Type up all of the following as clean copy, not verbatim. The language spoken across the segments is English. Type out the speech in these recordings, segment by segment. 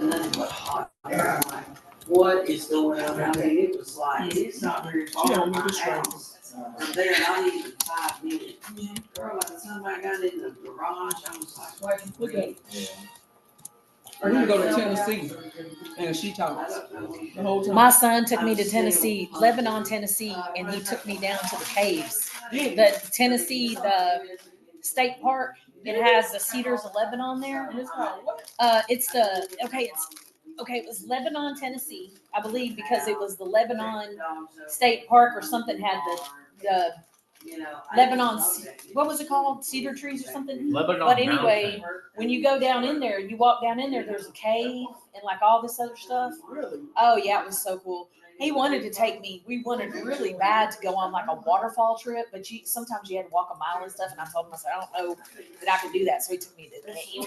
nothing but hot. Like, what is going on? I mean, it was like, it's not very far from my house. From there, not even 5 minutes. Girl, by the time I got in the garage, I was like, Look at or he would go to Tennessee and she talks the whole time. My son took me to Tennessee, Lebanon, Tennessee, and he took me down to the caves. The Tennessee, the state park, it has the Cedars of Lebanon there. And it's called what? It was Lebanon, Tennessee, I believe, because it was the Lebanon State Park or something had the Lebanon, what was it called? Cedar trees or something? Lebanon But anyway, Mountain. when you go down in there, you walk down in there, there's a cave and like all this other stuff. Really? Oh yeah, it was so cool. He wanted to take me. We wanted really bad to go on like a waterfall trip, but sometimes you had to walk a mile and stuff. And I told him, I said, I don't know that I could do that. So he took me to the cave.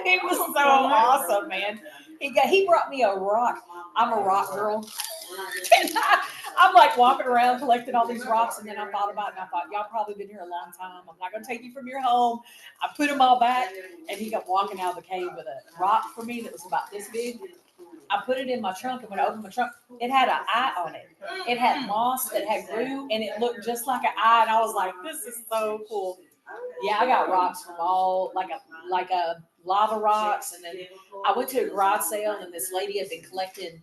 It was so awesome, man. He brought me a rock. I'm a rock girl. I'm like walking around collecting all these rocks, and then I thought about it, and I thought, y'all probably been here a long time. I'm not going to take you from your home. I put them all back, and he kept walking out of the cave with a rock for me that was about this big. I put it in my trunk, and when I opened my trunk, it had an eye on it. It had moss that had grew, and it looked just like an eye, and I was like, this is so cool. Yeah, I got rocks from all, like a lava rocks, and then I went to a garage sale, and this lady had been collecting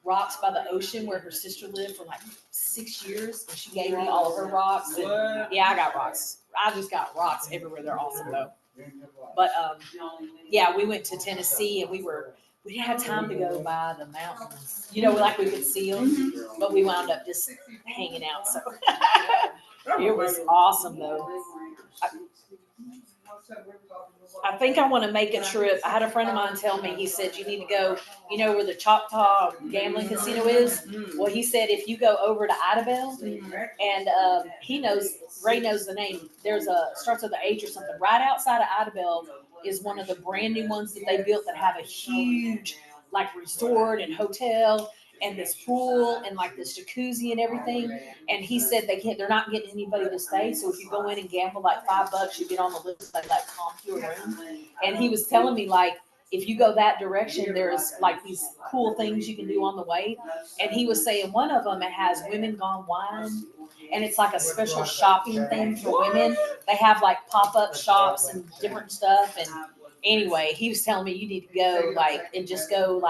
rocks by the ocean where her sister lived for like 6 years, and she gave me all of her rocks. And yeah, I got rocks. I just got rocks everywhere. They're awesome though. But yeah, we went to Tennessee, and we didn't have time to go by the mountains. Like we could see them, but we wound up just hanging out. So it was awesome though. I think I want to make a trip. I had a friend of mine tell me, he said, you need to go, where the Choctaw gambling casino is? Well, he said, if you go over to Idabel, and Ray knows the name. Starts with an H or something. Right outside of Idabel is one of the brand new ones that they built that have a huge, like, resort and hotel and this pool and like this jacuzzi and everything. And he said they're not getting anybody to stay. So if you go in and gamble like $5, you get on the list, like comp to a room. And he was telling me, like, if you go that direction, there's like these cool things you can do on the way. And he was saying one of them, it has Women Gone Wine, and it's like a special shopping thing for women. They have like pop-up shops and different stuff. And anyway, he was telling me you need to go and just go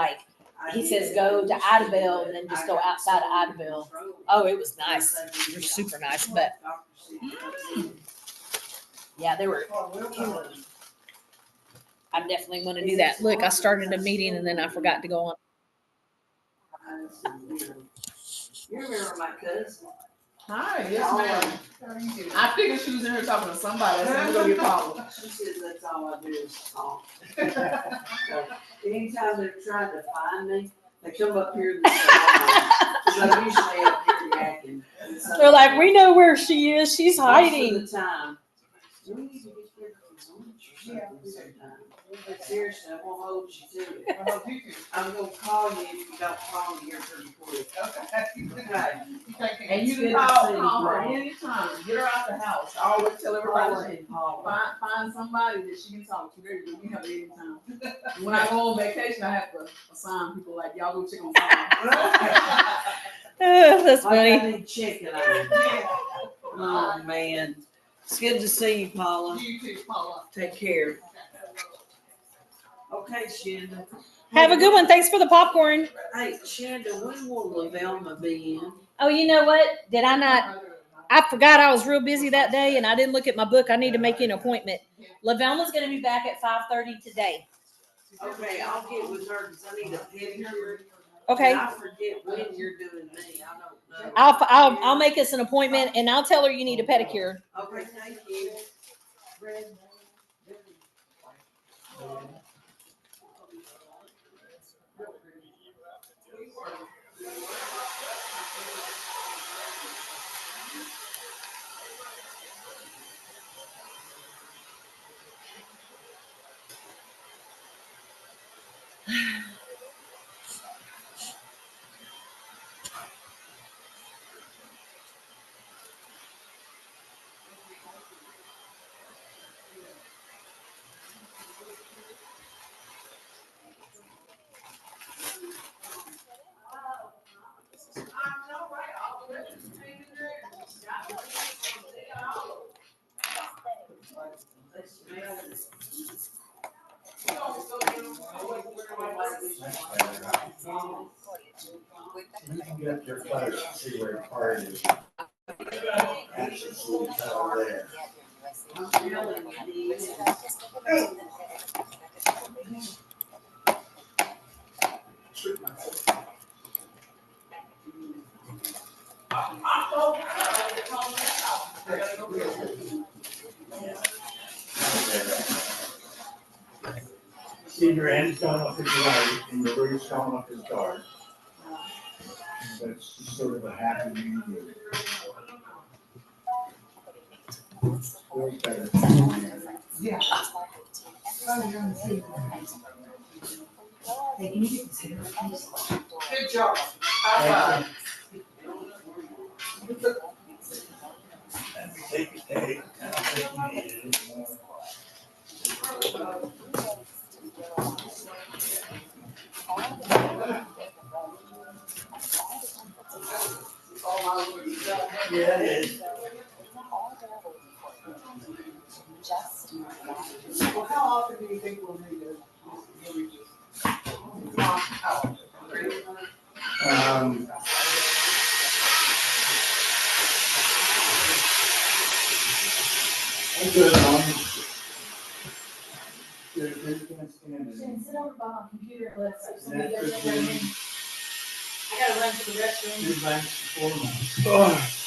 he says go to Idabel and then just go outside of Idabel. Oh, it was nice. It was super nice. But yeah, they were. I definitely want to do that. Look, I started a meeting and then I forgot to go on. You remember my cousin? Hi, yes, ma'am. I figured she was in here talking to somebody. I said, I'm going to get called. She says that's all I do is talk. Anytime they're trying to find me, they come up here and because I'm usually up here yakking. They're like, we know where she is. She's hiding. Most of the time. We need to get rid of some lunch or something sometime. Seriously, I won't hold you to it. I'm going to call you if you don't call me here pretty quick. Okay. And you can call her anytime. Get her out the house. I always tell everybody, find somebody that she can talk to. You have it anytime. When I go on vacation, I have to assign people like, y'all go check on That's funny. I need chicken. Oh, man. It's good to see you, Paula. You too, Paula. Take care. Okay, Shanda. Have a good one. Thanks for the popcorn. Hey, Shanda, when will LaVelma be in? Oh, you know what? Did I not? I forgot I was real busy that day and I didn't look at my book. I need to make an appointment. LaVelma's going to be back at 5:30 today. Okay, I'll get with her because I need a pedicure. Okay. And I forget when you're doing me. I don't know. I'll make us an appointment and I'll tell her you need a pedicure. Okay, thank you. You can get up your close and see where your card is. Actually, see it's all there. I'm telling you, See, your end's going up his right and your root's going up his dark. That's sort of a happy medium. Feels better. yeah. Good job. High five. And we take a take, and I'll take you in anymore. Yeah, it is. Well, how often do you think we'll need to? I'm good on. There's gonna stand it. Shane, sit over by my computer and let's. That's just been I gotta run to the restroom. 2 months, 4 months.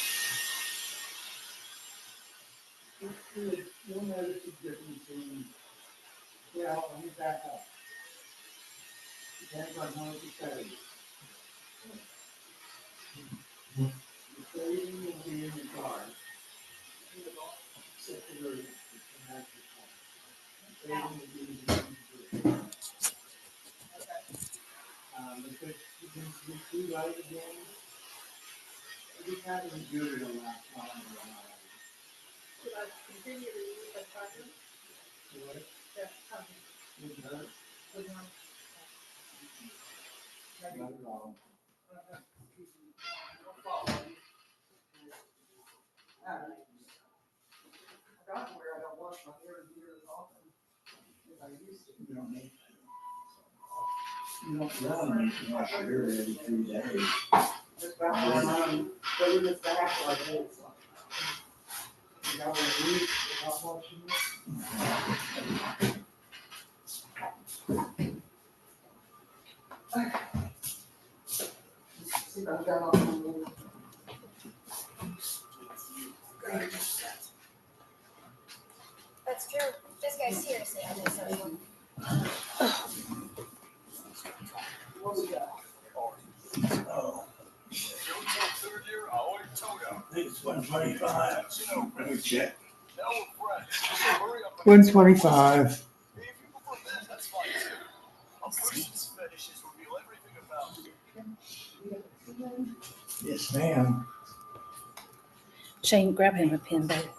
You'll notice a difference in, yeah, let me back up. Depends on how much you study. The saving will be in the car. Except for the connector. Saving will be in the car. Because you can see right again. We haven't do it a lot. Should I continue to use that project? What? Yeah, copy. With her? With one. Not at all. I got where I don't wash my hair nearly as often as I used to. You don't need to. You don't really need to wash your hair every 3 days. Just about but when it's back like this. You got a week without washing it. See if I've got all the little. That's true. This guy's seriously antisocial. What we got? Oh. I think it's 125. Let me check. 125. Yes, ma'am. Shane, grab him a pen, babe.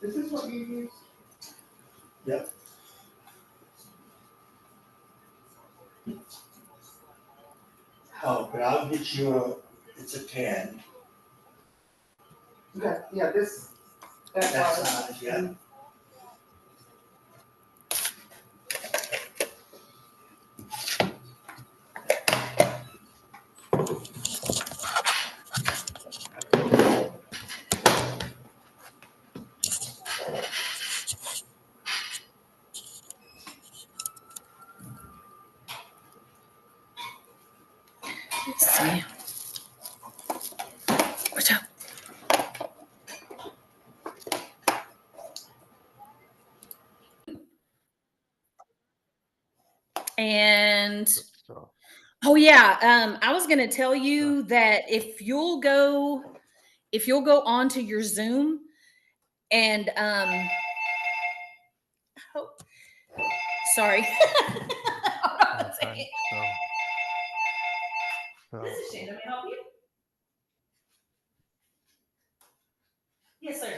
Is this what you use? Yep. Oh, but I'll get you it's a 10. Okay, yeah, this, that's That why. size, yeah. Let's see. Watch out. And oh yeah, I was gonna tell you that if you'll go onto your Zoom and oh, sorry. Hold on a second. This is Shane. Let me help you. Yes, sir.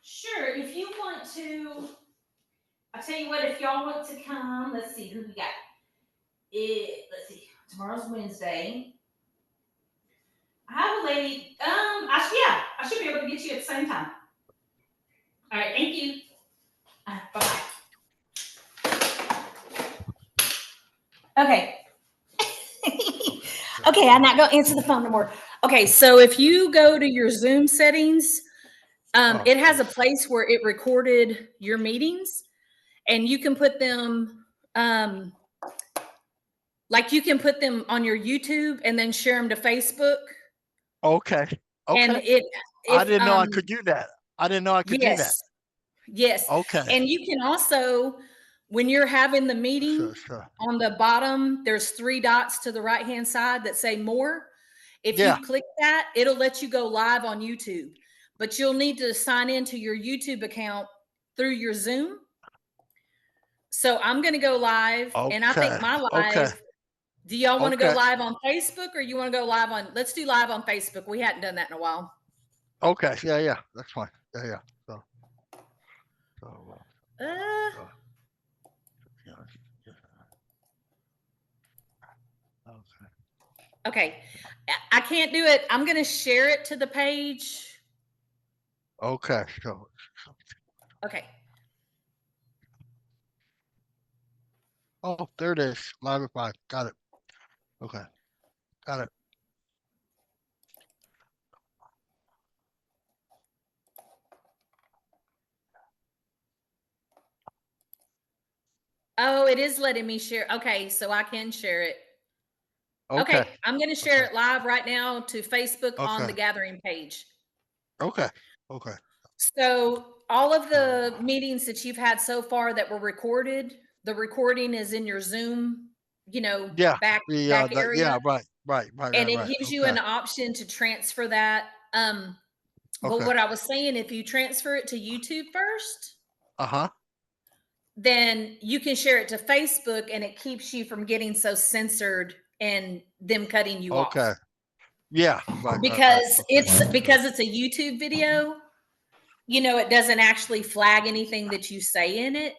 Sure. sure. If you want to, I'll tell you what, if y'all want to come, let's see who we got. Let's see, tomorrow's Wednesday. I have a lady, I should be able to get you at the same time. All right, thank you. Bye-bye. Okay. Okay, I'm not gonna answer the phone no more. Okay, so if you go to your Zoom settings, it has a place where it recorded your meetings, and you can put them, like you can put them on your YouTube and then share them to Facebook. Okay. And Okay. I if, didn't know I could do that. I didn't know I could do that. Yes. Okay. And you can also, when you're having the meeting, Sure. on the bottom, there's 3 dots to the right-hand side that say more. If Yeah. you click that, it'll let you go live on YouTube. But you'll need to sign into your YouTube account through your Zoom. So I'm going to go live, and I think my live, do y'all want to go live on Facebook, or you want to go live on, let's do live on Facebook. We hadn't done that in a while. Okay. Yeah. That's fine. Yeah. So yeah. Okay. I can't do it. I'm going to share it to the page. Okay. So. Okay. Oh, there it is. Live at 5. Got it. Okay. Got it. Oh, it is letting me share. Okay, so I can share it. Okay, I'm going to share it live right now to Facebook on the Gathering page. Okay. So all of the meetings that you've had so far that were recorded, the recording is in your Zoom, back area. Yeah, right. And it gives you an option to transfer that. But what I was saying, if you transfer it to YouTube first, then you can share it to Facebook, and it keeps you from getting so censored and them cutting you off. Okay. Yeah. Because it's a YouTube video, it doesn't actually flag anything that you say in it.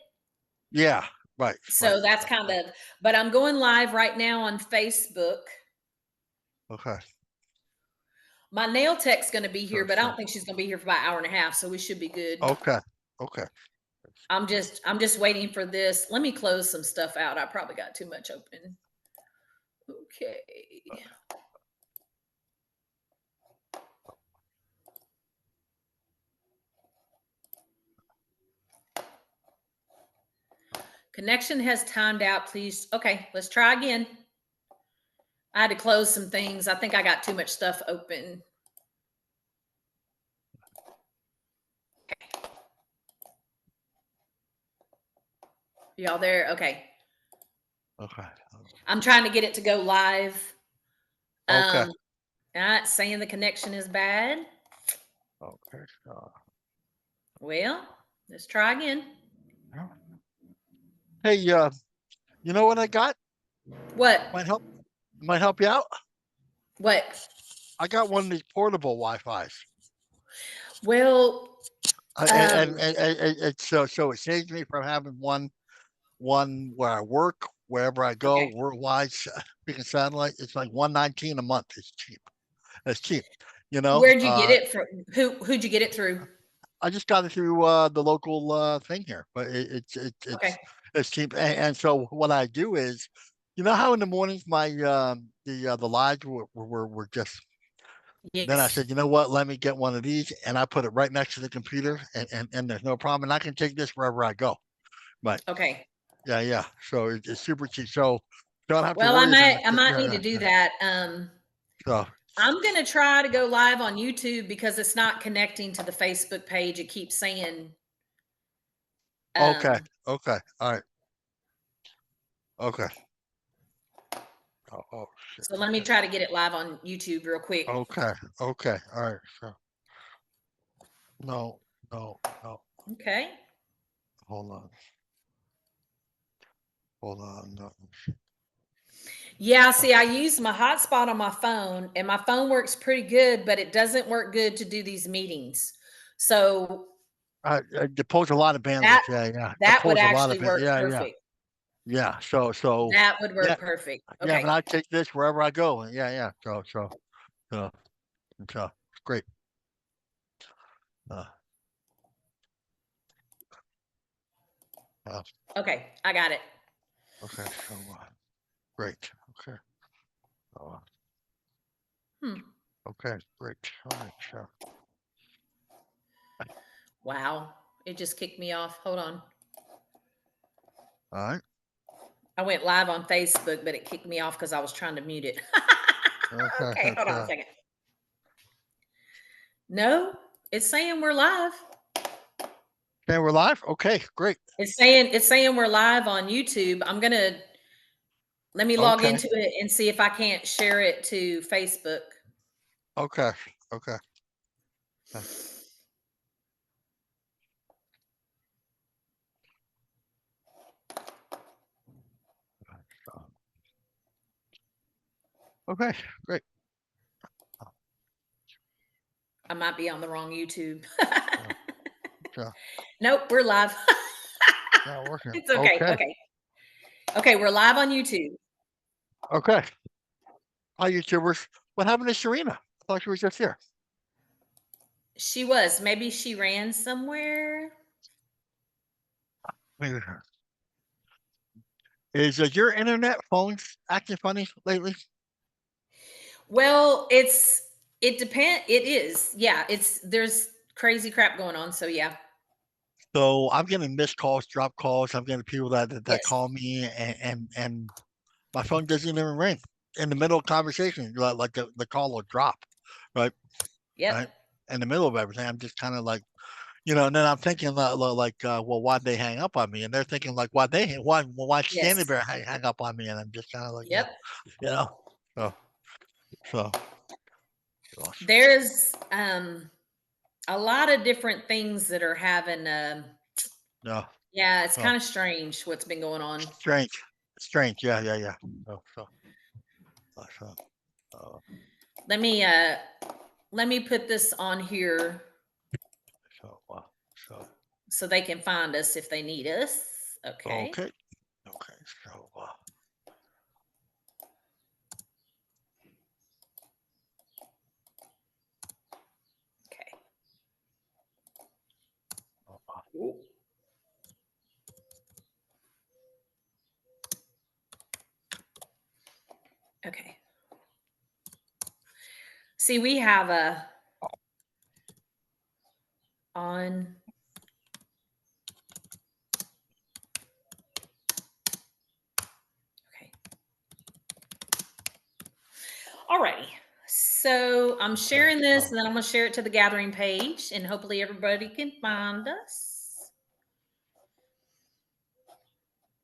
Yeah. Right. So that's kind of, but I'm going live right now on Facebook. Okay. My nail tech's going to be here, but I don't think she's going to be here for about an hour and a half, so we should be good. Okay. I'm just waiting for this. Let me close some stuff out. I probably got too much open. Okay. Connection has timed out, please. Okay, let's try again. I had to close some things. I think I got too much stuff open. Okay. Y'all there? Okay. I'm trying to get it to go live. Not saying the connection is bad. Okay. Well, let's try again. Hey, you know what I got? What? Might help you out. What? I got one of these portable Wi-Fi's. Well, and so it saves me from having one where I work, wherever I go, worldwide, speaking satellite. It's like $119 a month. It's cheap. Where'd you get it from? Who'd you get it through? I just got it through the local thing here, but it's cheap. And so what I do is, how in the mornings my the lives were just. Yes. Then I said, you know what? Let me get one of these, and I put it right next to the computer, and there's no problem. And I can take this wherever I go. But yeah. So it's super cheap. So don't have to worry. I might need to do that. So I'm gonna try to go live on YouTube because it's not connecting to the Facebook page. It keeps saying. Okay. All right. Okay. Oh, shit. So let me try to get it live on YouTube real quick. Okay. All right. So. No. Okay. Hold on. No. Yeah, see, I use my hotspot on my phone, and my phone works pretty good, but it doesn't work good to do these meetings. So It pulls a lot of bandwidth. That- Yeah, yeah. It That would pulls a lot of actually it. work Yeah, yeah, perfect. yeah. So That would yeah, work perfect. yeah. Okay. And I take this wherever I go. And yeah, yeah. So it's great. Uh, Okay, I got it. okay. So great. Okay. Hmm. Okay. Great. All right. So Wow. It just kicked me off. Hold on. all right. I went live on Facebook, but it kicked me off because I was trying to mute it. Okay, hold on a second. No, it's saying we're live. Okay, we're live. Okay, great. It's saying we're live on YouTube. Let me log Okay. into it and see if I can't share it to Facebook. Okay. Okay. Okay, great. I might be on the wrong YouTube. Yeah. Nope, we're live. Not working. It's okay. Okay. Okay, we're live on YouTube. Okay. Hi, YouTubers. What happened to Serena? I thought she was just here. She was. Maybe she ran somewhere. Maybe. Is your internet phones acting funny lately? Well, it depends. It is. Yeah, there's crazy crap going on. So yeah. So I'm getting missed calls, drop calls. I'm getting people that Yes. call me and my phone doesn't even ring in the middle of conversation. Like the call will drop, right? Yep. Right. In the middle of everything, I'm just kind of like, and then I'm thinking well, why'd they hang up on me? And they're thinking like, why'd Standing Bear hang up on me? And I'm just kind of like, Yep. So there's a lot of different things that are having yeah, it's kind of strange what's been going on. Strange. Yeah. Let me put this on here so they can find us if they need us. Okay. Okay. Okay. See, we have a on. Okay. Alrighty. So I'm sharing this and then I'm going to share it to the gathering page and hopefully everybody can find us.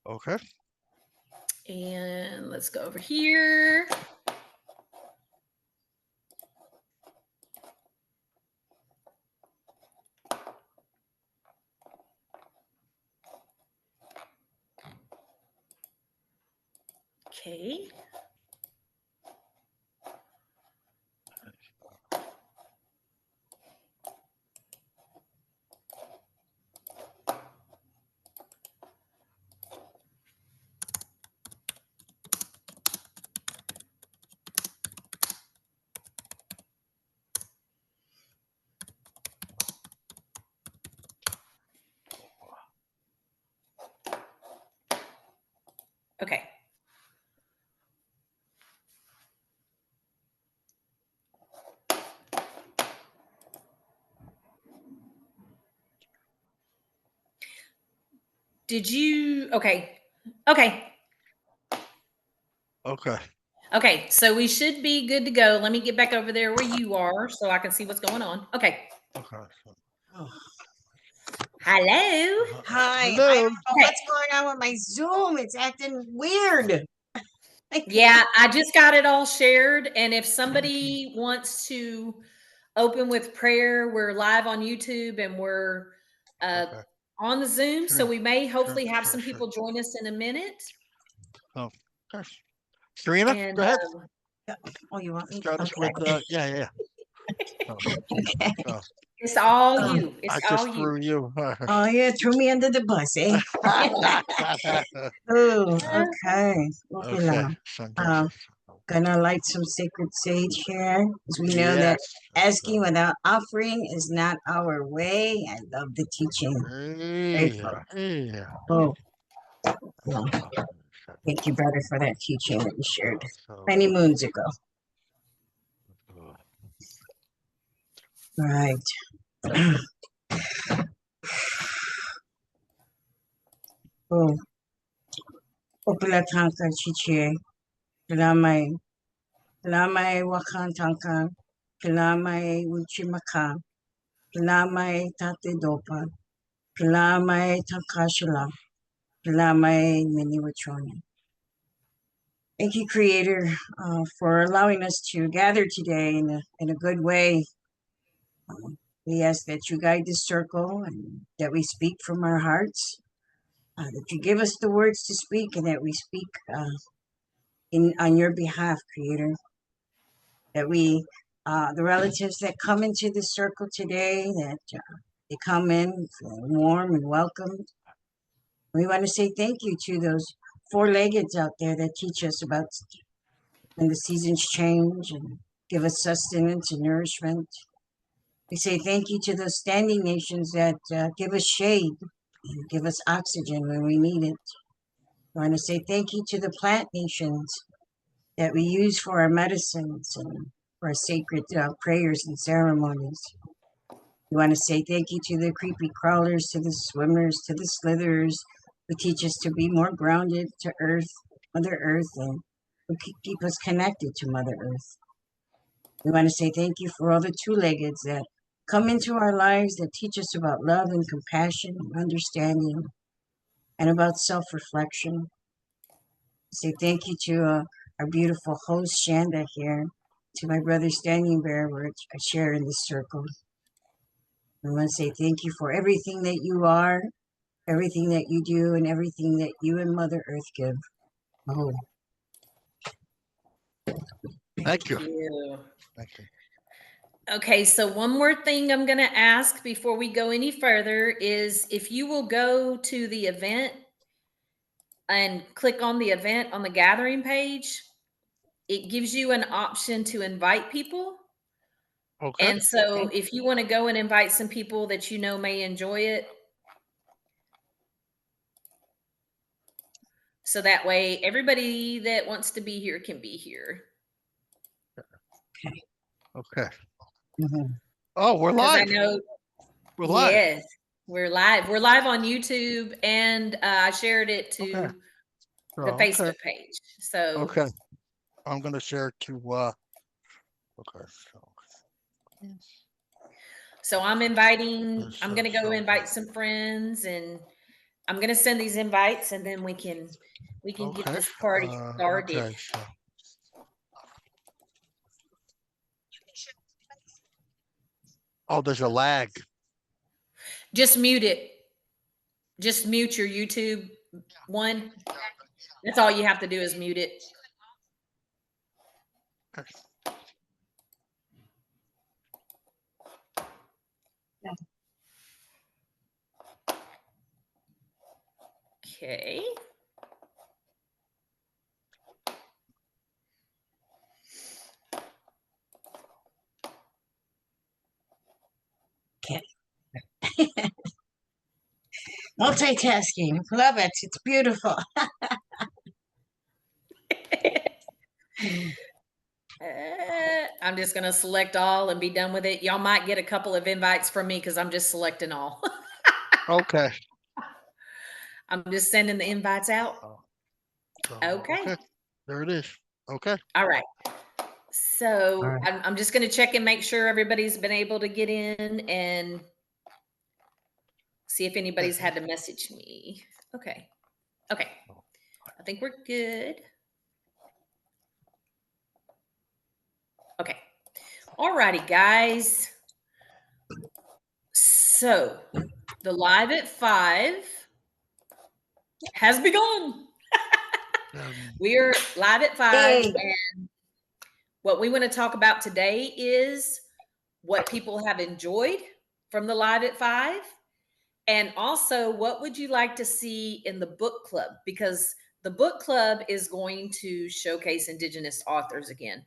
Okay. And let's go over here. Okay. Okay. Did you? Okay. Okay. Okay. Okay. So we should be good to go. Let me get back over there where you are so I can see what's going on. Okay. Okay. Hello. Hi. Hello. I don't know what's going on with my Zoom. It's acting weird. Yeah, I just got it all shared. And if somebody wants to open with prayer, we're live on YouTube and we're Okay. on the Zoom. So we may hopefully have some sure. people join us in a minute. Oh, okay. Serena, And go ahead. Oh, you want me to? Start us with yeah. Okay. It's all Oh. you. I It's all just you. threw you. Oh, yeah, threw me under the bus, eh? Oh, okay. Okay, Okay, now. Santosa. Gonna light some sacred sage here, because we know that Yes. asking without offering is not our way. I love the teaching. Grateful. Yeah. Oh, well, thank you, brother, for that teaching that you shared So, many moons ago. Right. Oh, Opala Tanka Chichie, Kalamai, Kalamai Wakan Tanka, Kalamai Uchimaka, Kalamai Tate Dopa, Kalamai Tankashala, Kalamai Miniwachoni. Thank you, Creator, for allowing us to gather today in a good way. We ask that you guide this circle and that we speak from our hearts, that you give us the words to speak and that we speak on your behalf, Creator. That we, the relatives that come into this circle today, that they come in warm and welcomed. We want to say thank you to those four-leggeds out there that teach us about when the seasons change and give us sustenance and nourishment. We say thank you to those standing nations that give us shade and give us oxygen when we need it. We want to say thank you to the plant nations that we use for our medicines and for our sacred prayers and ceremonies. We want to say thank you to the creepy crawlers, to the swimmers, to the slithers, who teach us to be more grounded to Earth, Mother Earth, and who keep us connected to Mother Earth. We want to say thank you for all the two-leggeds that come into our lives that teach us about love and compassion and understanding and about self-reflection. Say thank you to our beautiful host, Shanda, here, to my brother Standing Bear, where I share in this circle. I want to say thank you for everything that you are, everything that you do, and everything that you and Mother Earth give. Oh, thank you. Yeah. Thank you. Okay, so one more thing I'm going to ask before we go any further is if you will go to the event and click on the event on the gathering page, it gives you an option to invite people. Okay. And so if you want to go and invite some people that you know may enjoy it, so that way everybody that wants to be here can be here. Okay. mhm. Oh, we're Because I live. know, We're live. yes, we're live. We're live on YouTube, and I shared it to Okay. the Okay. Facebook page. So Okay. I'm gonna share it to okay. So I'm inviting, Yes, I'm gonna go so- invite some friends, and I'm gonna send these invites, and then we can get Okay. this party started. Okay. So oh, there's a lag. Just mute it. Just mute your YouTube one. That's all you have to do is mute it. Okay. Multitasking. Love it. It's beautiful. I'm just gonna select all and be done with it. Y'all might get a couple of invites from me because I'm just selecting all. Okay. I'm just sending the invites out. So, Okay. There it is. Okay. All right. So All right. I'm just going to check and make sure everybody's been able to get in and see if anybody's had to message me. Okay. Okay. I think we're good. Okay. All righty, guys. So the Live at 5 has begun. We're live at 5, Yay. and what we want to talk about today is what people have enjoyed from the Live at 5? And also, what would you like to see in the book club? Because the book club is going to showcase Indigenous authors again.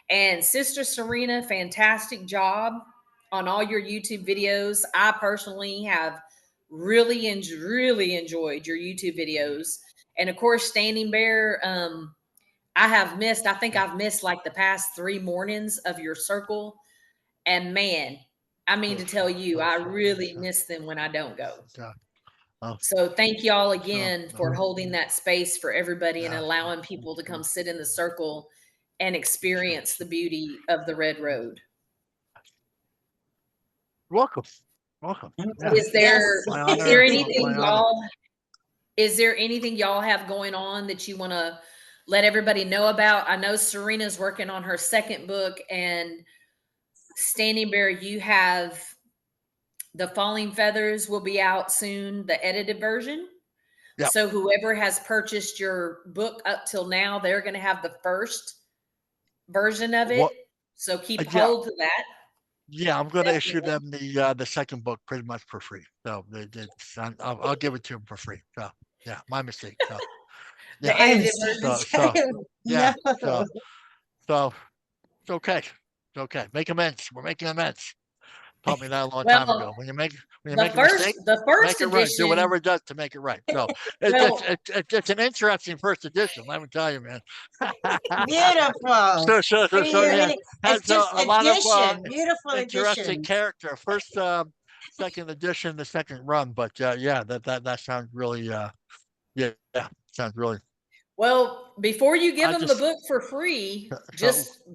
And Sister Serena, fantastic job on all your YouTube videos. I personally have really enjoyed your YouTube videos. And of course, Standing Bear, I think I've missed like the past 3 mornings of your circle. And man, I mean to tell you, I really miss them when I don't go. So thank y'all again for holding that space for everybody and allowing people to come sit in the circle and experience the beauty of the Red Road. Welcome. Yeah. Is there My honor. is there anything My honor. is there anything y'all have going on that you want to let everybody know about? I know Serena's working on her second book, and Standing Bear, you have The Falling Feathers will be out soon, the edited version. Yep. So whoever has purchased your book up till now, they're going to have the first version of it. So keep hold to that. Yeah, I'm going to issue them the second book pretty much for free. So I'll give it to them for free. So yeah, my mistake. So, The yeah. edited version. Yeah. So it's okay. It's okay. Make amends. We're making amends. Taught me that a long time ago. When you make a mistake, the first make it right. edition, Do whatever it does to make it right. So it's an interesting first edition. Let me tell you, man. Beautiful. So yeah, It's just a lot of beautiful interesting addition. character. First, second edition, the second run. But yeah, that sounds really sounds really. well, before you give them the book for free,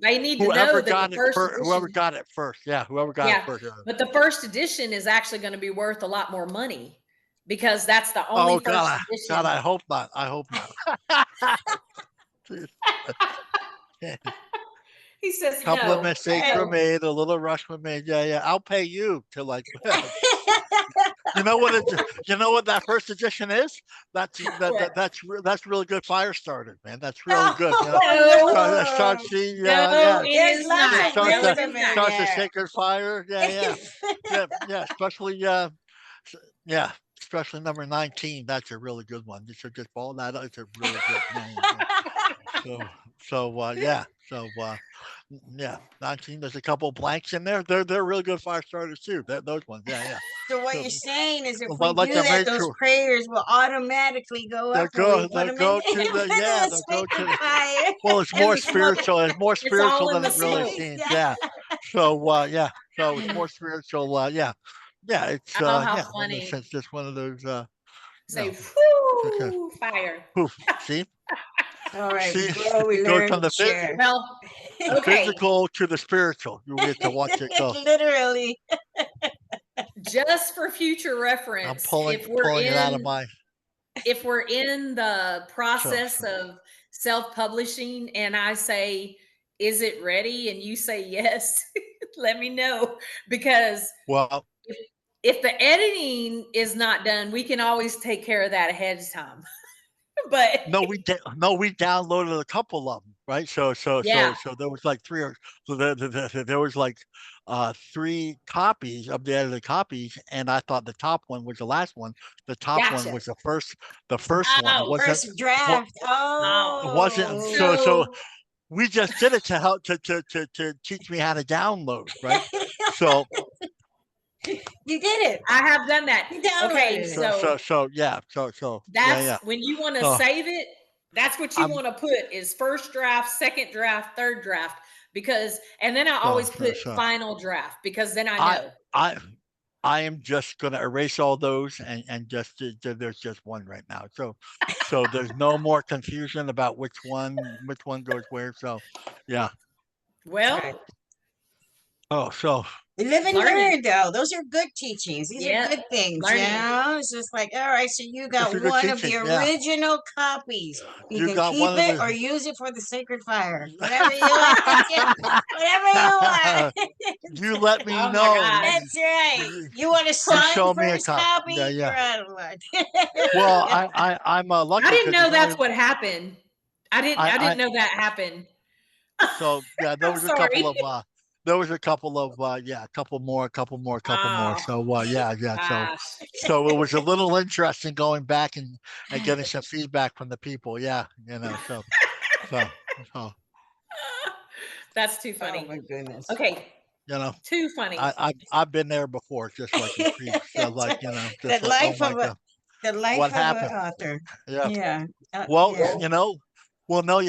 they need to know that the first edition, whoever got it first. Yeah, whoever got it first. But the first edition is actually going to be worth a lot more money because that's the only first edition. God, I hope not. I hope not. He says couple of no. mistakes were made, a little rush was made. Yeah. I'll pay you to like. You know what that first edition is? That's really good fire starter, man. That's really good. You know? Starts the sacred fire. Yeah. Especially number 19. That's a really good one. You should just follow that up. It's a really good name. Yeah, 19. There's a couple of blanks in there. They're really good fire starters too. Those ones, yeah. So what you're saying is, if we like do that, those prayers will automatically go up. They'll go to the fire. Well, it's more spiritual. It's more spiritual than it really seems. Yeah. So So it's more spiritual. Yeah. It's funny. It's just one of those. Say, whoo, fire. See. All right, we go from the physical to the spiritual. You get to watch it go. Literally. Just for future reference, I'm pulling it out of my. If we're in the process of self-publishing and I say, is it ready? And you say yes, let me know. Because if the editing is not done, we can always take care of that ahead of time. But we downloaded a couple of them, right? So there was like 3 or so there was like 3 copies of the edited copies, and I thought the top one was the last one. The top one was the first one. First draft. It wasn't so we just did it to help to teach me how to download, right? So you did it. I have done that. Okay, so that's when you want to save it. That's what you want to put is first draft, second draft, third draft, because and then I always put final draft because then I know. I am just going to erase all those and just there's just one right now. So there's no more confusion about which one goes where. So yeah. Well. Live and learn, though. Those are good teachings. These are good things. It's just like, all right, so you got one of the original copies. You can keep it or use it for the sacred fire. Whatever you want. Whatever you want. You let me know. That's right. You want to sign the first copy? You're out of luck. Well, I'm lucky. I didn't know that's what happened. I didn't know that happened. So yeah, there was a couple of there was a couple of a couple more. Oh, So yeah. gosh. So it was a little interesting going back and getting some feedback from the people. Yeah, so so That's too Oh funny. my goodness. Okay, you know. too funny. I've been there before, just like you, Steve. So like, The just like, oh life my of a God, the life what of an happened? author. Yeah. Yeah. Well, Yeah. well, no,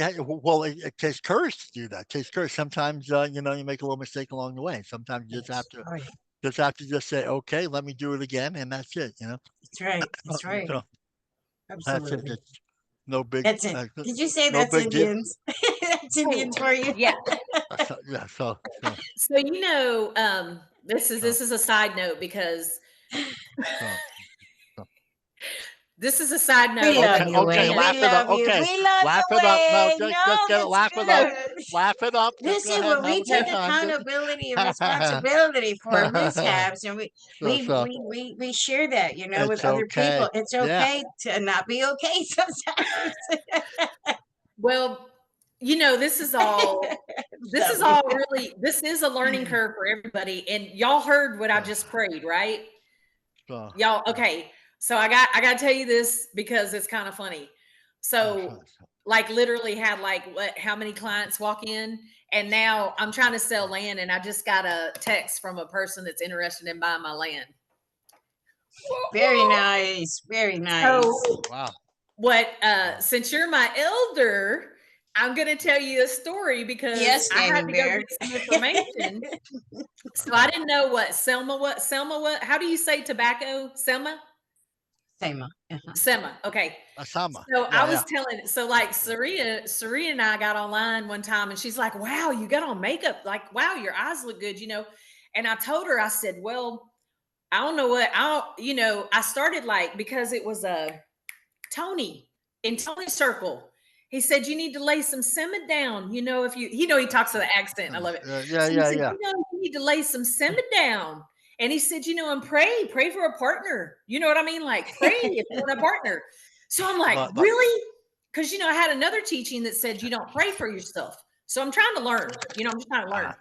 well, it takes courage to do that. It takes courage. Sometimes, you make a little mistake along the way. Sometimes you That's right. just have to just say, okay, let me do it again, and that's it. That's right. That's right. So that's it. Absolutely. It's no big, That's it. Did you say no that's big deal. Indians? That's Indians for you? Yeah. Yeah. So, So this is a side note because so. this is a side We note. love Okay, But you, okay, Wayne. man, laugh We it up. love you. Okay, We love laugh you, it up. No, Wayne. just No, get it. that's Laugh it up. good. Laugh it up. Just This go is ahead where and have we a good take time. accountability and responsibility for our mishaps, and So, we share that, with it's other people. okay. It's Yeah. okay to not be okay sometimes. well, this is all Love you. really, this is a learning curve for everybody. And y'all heard what I just prayed, right? So, Y'all, okay. So I got to tell you this because it's kind of funny. So like literally had like how many clients walk in, and now I'm trying to sell land, and I just got a text from a person that's interested in buying my land. Very nice. Very nice. So wow. since you're my elder, I'm going to tell you a story because Yes, I had Danny to go Bear. get some information. So I didn't know what, how do you say tobacco? Selma? Same. Selma. Okay. Asama. So I Yeah, was yeah. telling, so like Sarita and I got online one time, and she's like, wow, you got on makeup. Like, wow, your eyes look good, And I told her, I said, well, I don't know what I started like, because it was Tony in Tony's circle. He said, you need to lay some simmer down. If he talks with an accent. I love it. Yeah, So he yeah, said, yeah. you need to lay some simmer down. And he said, and pray for a partner. You know what I mean? Like, pray if you want a partner. So I'm like, But really? Because, I had another teaching that said you don't pray for yourself. So I'm trying to learn. I'm just trying to learn.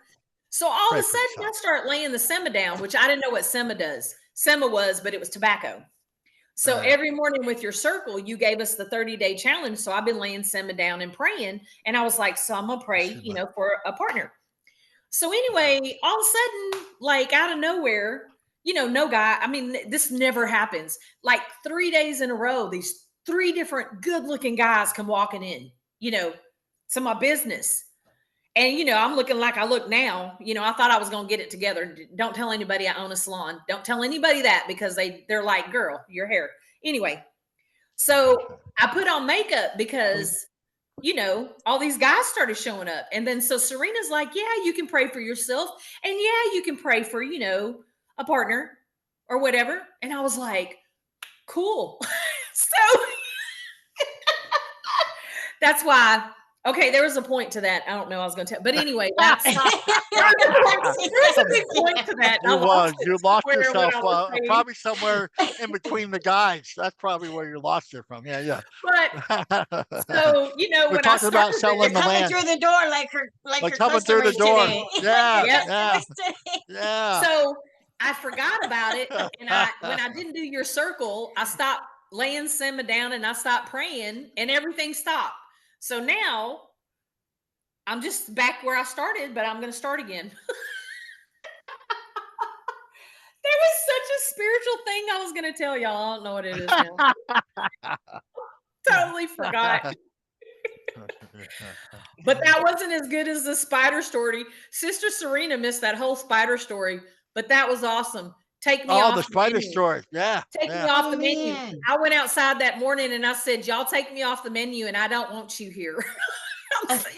So all of a sudden, I start laying the sema down, which I didn't know what sema does. Sema but it was tobacco. So every morning with your circle, you gave us the 30-day challenge. So I've been laying sema down and praying. And I was like, so I'm going to pray, for a partner. So anyway, all of a sudden, like out of nowhere, no guy, I mean, this never happens. Like 3 days in a row, these 3 different good looking guys come walking in, to my business. And, I'm looking like I look now. I thought I was going to get it together. Don't tell anybody I own a salon. Don't tell anybody that, because they're like, girl, your hair. Anyway, so I put on makeup because, all these guys started showing up. And then so Serena's like, yeah, you can pray for yourself. And yeah, you can pray for, a partner or whatever. And I was like, cool. So that's why. Okay, there was a point to that. I don't know. I was going to tell, but anyway, there was a big point to that. You lost yourself probably somewhere in between the guys. That's probably where you lost it from. Yeah. But so we're when talking about selling the coming land through the door like her coming through the door. Today. Yeah. So I forgot about it, and when I didn't do your circle, I stopped laying sema down and I stopped praying, and everything stopped. So now I'm just back where I started, but I'm going to start again. There was such a spiritual thing I was going to tell y'all. I don't know what it is now. Totally forgot. But that wasn't as good as the spider story. Sister Serena missed that whole spider story, but that was awesome. Take me off the spider story. Yeah. Take me off the menu. I went outside that morning and I said, y'all take me off the menu and I don't want you here.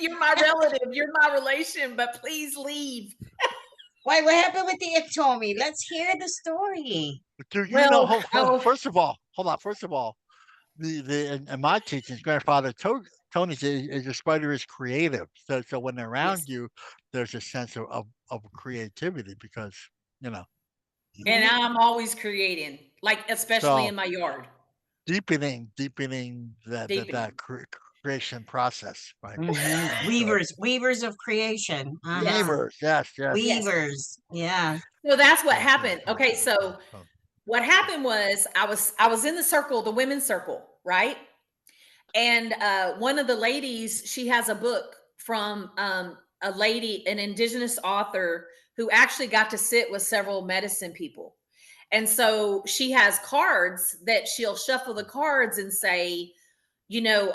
You're my relative. You're my relation, but please leave. Why? What happened with the ectomy? Let's hear the story. Do you first of all, hold on. First of all, in my teachings, grandfather Tony is a spider is creative. So when they're around you, there's a sense of creativity because, And I'm always creating, like especially in my yard. Deepening that creation process, right? Weavers of creation. Weavers, yes, yes. Weavers. Yeah. So that's what Yes, happened. yes, Okay, yes, so yes. Oh, what happened was I was in the circle, the women's circle, right? And one of the ladies, she has a book from a lady, an indigenous author who actually got to sit with several medicine people. And so she has cards that she'll shuffle the cards and say, you know,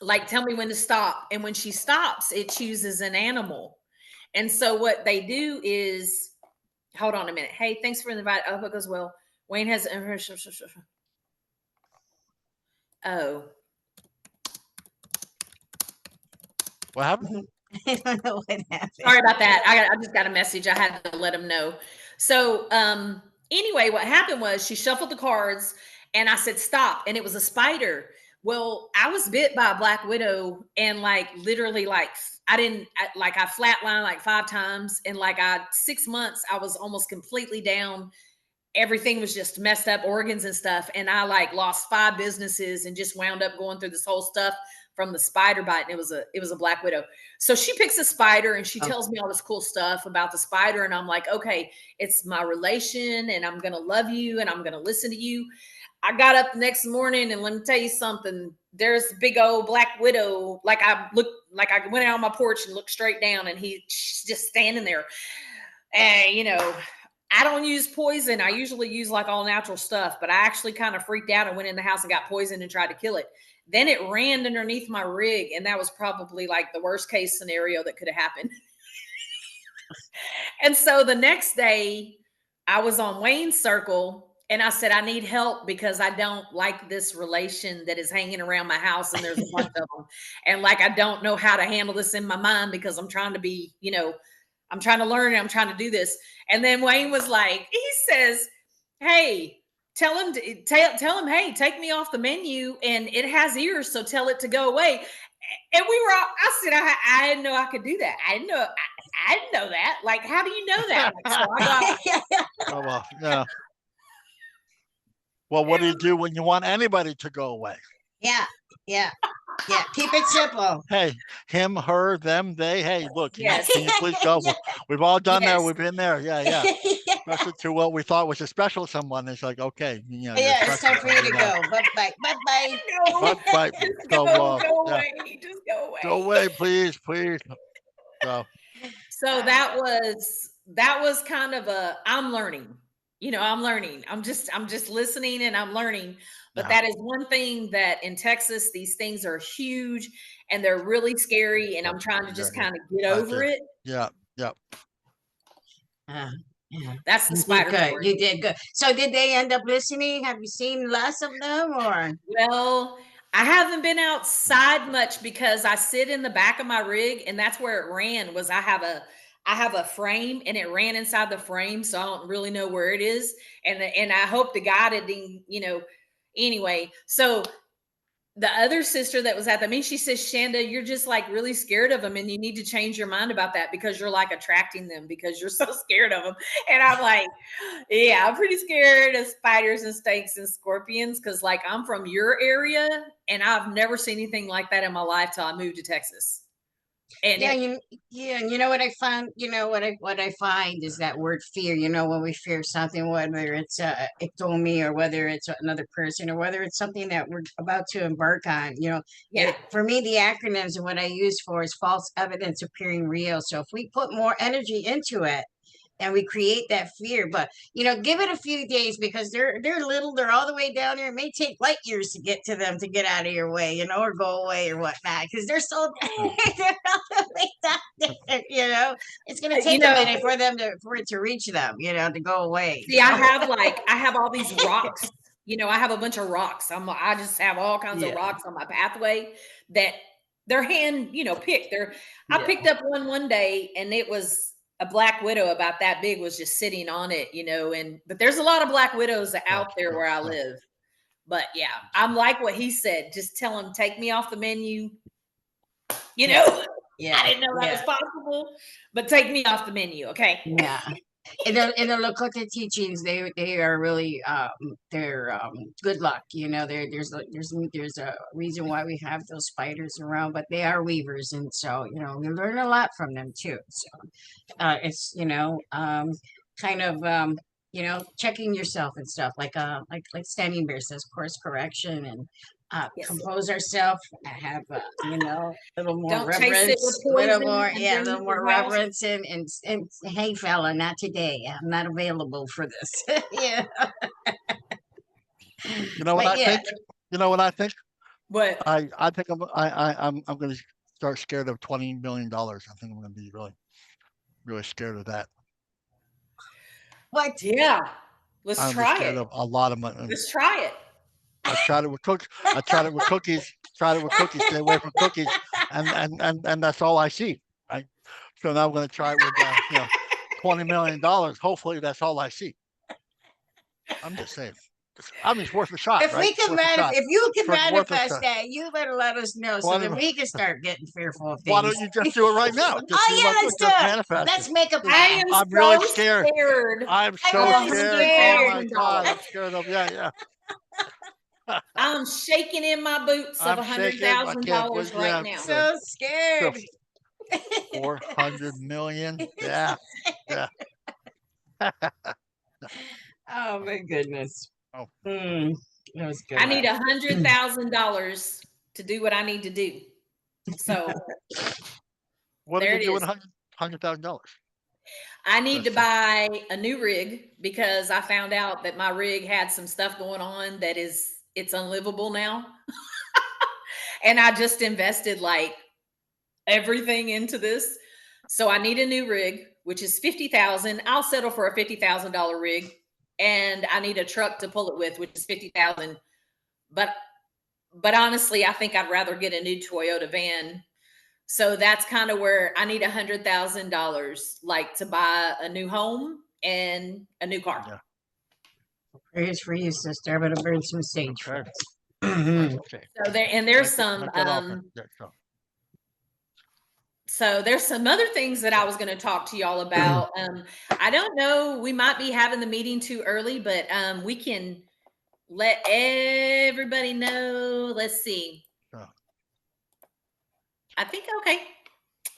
like tell me when to stop. And when she stops, it chooses an animal. And so what they do is, hold on a minute. Hey, thanks for the invite. I hope it goes well. Wayne has, oh, what happened? I don't know what happened. sorry about that. I just got a message. I had to let him know. So anyway, what happened was she shuffled the cards and I said, stop. And it was a spider. Well, I was bit by a black widow and like literally like I flatlined like 5 times. And like 6 months, I was almost completely down. Everything was just messed up, organs and stuff. And I like lost 5 businesses and just wound up going through this whole stuff from the spider bite. And it was a black widow. So she picks a spider and she tells me all this cool stuff about the spider. And I'm like, okay, it's my relation and I'm going to love you and I'm going to listen to you. I got up the next morning and let me tell you something. There's a big old black widow. Like I went out on my porch and looked straight down and she's just standing there. And, you know, I don't use poison. I usually use like all natural stuff, but I actually kind of freaked out and went in the house and got poisoned and tried to kill it. Then it ran underneath my rig. And that was probably like the worst case scenario that could have happened. And so the next day I was on Wayne's circle and I said, I need help because I don't like this relation that is hanging around my house and there's a bunch of them. And like, I don't know how to handle this in my mind because I'm trying to be, you know, I'm trying to learn and I'm trying to do this. And then Wayne was like, he says, hey, tell him, hey, take me off the menu and it has ears. So tell it to go away. And we were all, I said, I didn't know I could do that. I didn't know that. Like, how do you know that? Like, so I got, oh, well, yeah. Well, what do you do when you want anybody to go away? Yeah. Keep it simple. Hey, him, her, them, they. Hey, look, Yes. can you please go? Yeah. We've all done that. Yes. We've been there. Yeah. Especially to what we thought was a special someone. It's like, okay, you know. Yeah, it's time for you to go. Bye-bye. Bye. Just So, go yeah. away. Just go away. Go away, please. So that was kind of I'm learning. You know, I'm learning. I'm just listening and I'm learning. But that is one thing that in Texas, these things are huge and they're really scary. And I'm trying to just kind of get over it. Yeah. That's the spider story. You did good. So did they end up listening? Have you seen less of them or? Well, I haven't been outside much because I sit in the back of my rig and that's where it ran was I have a frame and it ran inside the frame. So I don't really know where it is. And I hope to God it didn't, you know, anyway. So the other sister that was at the meeting, she says, Shanda, you're just like really scared of them and you need to change your mind about that because you're like attracting them because you're so scared of them. And I'm like, yeah, I'm pretty scared of spiders and snakes and scorpions because like I'm from your area and I've never seen anything like that in my life till I moved to Texas. And and you know what I found, what I find is that word fear, when we fear something, whether it's ectomy or whether it's another person or whether it's something that we're about to embark on, for me, the acronyms and what I use for is false evidence appearing real. So if we put more energy into it, and we create that fear, but give it a few days because they're little, they're all the way down there. It may take light years to get to them to get out of your way, or go away or whatnot, because they're so they're all the way down there, It's gonna take a minute for it to reach them, to go away. See, I have all these rocks, I have a bunch of rocks. I just have all kinds of rocks on my pathway that they're hand, picked. I picked up one day and it was a black widow about that big was just sitting on it, but there's a lot of black widows out there where I live. But yeah, I'm like what he said. Just tell him, take me off the menu. I didn't know that was possible, but take me off the menu. Okay. Yeah. in the Lakota teachings, they are really they're good luck. There's a reason why we have those spiders around, but they are weavers, and so we learn a lot from them too. So it's kind of checking yourself and stuff like Standing Bear says, course correction and Yes. compose ourselves, have a little more Don't chase it reverence, with little poison more and a bring little it more to the house. reverence and hey fella, not today, I'm not available for this. Yeah. You know what But I think? You know what I think? What? I think I'm going to start scared of $20 million. I think I'm going to be really scared of that. What? Yeah. Let's I'm try scared it. of a lot of money. Let's try it. I tried it with cookies. I tried it with cookies. Tried it with cookies. Stay away from cookies, and that's all I see. Right. So now I'm going to try it with $20 million. Hopefully, that's all I see. I'm just saying. I mean, it's worth a shot. If right? we can if you can manifest that, you better let us know so that we can start getting fearful of things. Why don't you just do it right now? Let's do it. Manifest Let's it. make a I plan. am I'm really so scared. I'm so really scared. Oh my God, $100,000. I'm scared of yeah. I'm shaking in my boots of I'm shaking. I can't $100,000 believe- right yeah, now. So scared. 400 million. Yeah. Oh my goodness. Oh. That was good. I need $100,000 to do what I need to do. So What there do it you do with is. $100,000? I need to That's buy a new rig because I found out that my rig had some stuff going on that it's unlivable now. And I just invested like everything into this. So I need a new rig, which is 50,000. I'll settle for a $50,000 rig, and I need a truck to pull it with, which is 50,000. But honestly, I think I'd rather get a new Toyota van. So that's kind of where I need $100,000, like to buy a new home and a new car. Yeah. Praise for you, sister. I'm gonna burn some sage. Okay. Okay. So there's some so there's some other things that I was going to talk to y'all about. I don't know, we might be having the meeting too early, but we can let everybody know. Let's see. I think okay.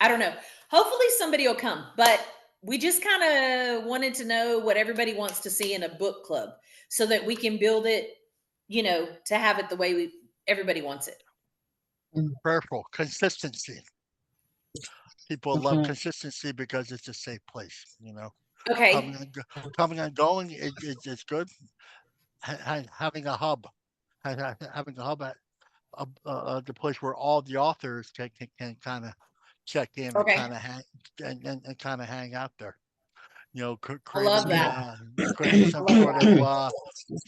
I don't know. Hopefully somebody will come, but we just kind of wanted to know what everybody wants to see in a book club so that we can build it, to have it the way everybody wants it. Prayerful consistency. People love consistency because it's a safe place, Okay. Coming and going it's good. Having a hub at the place where all the authors can kind of check in and kind of hang and kind of hang out there. I love that. Creating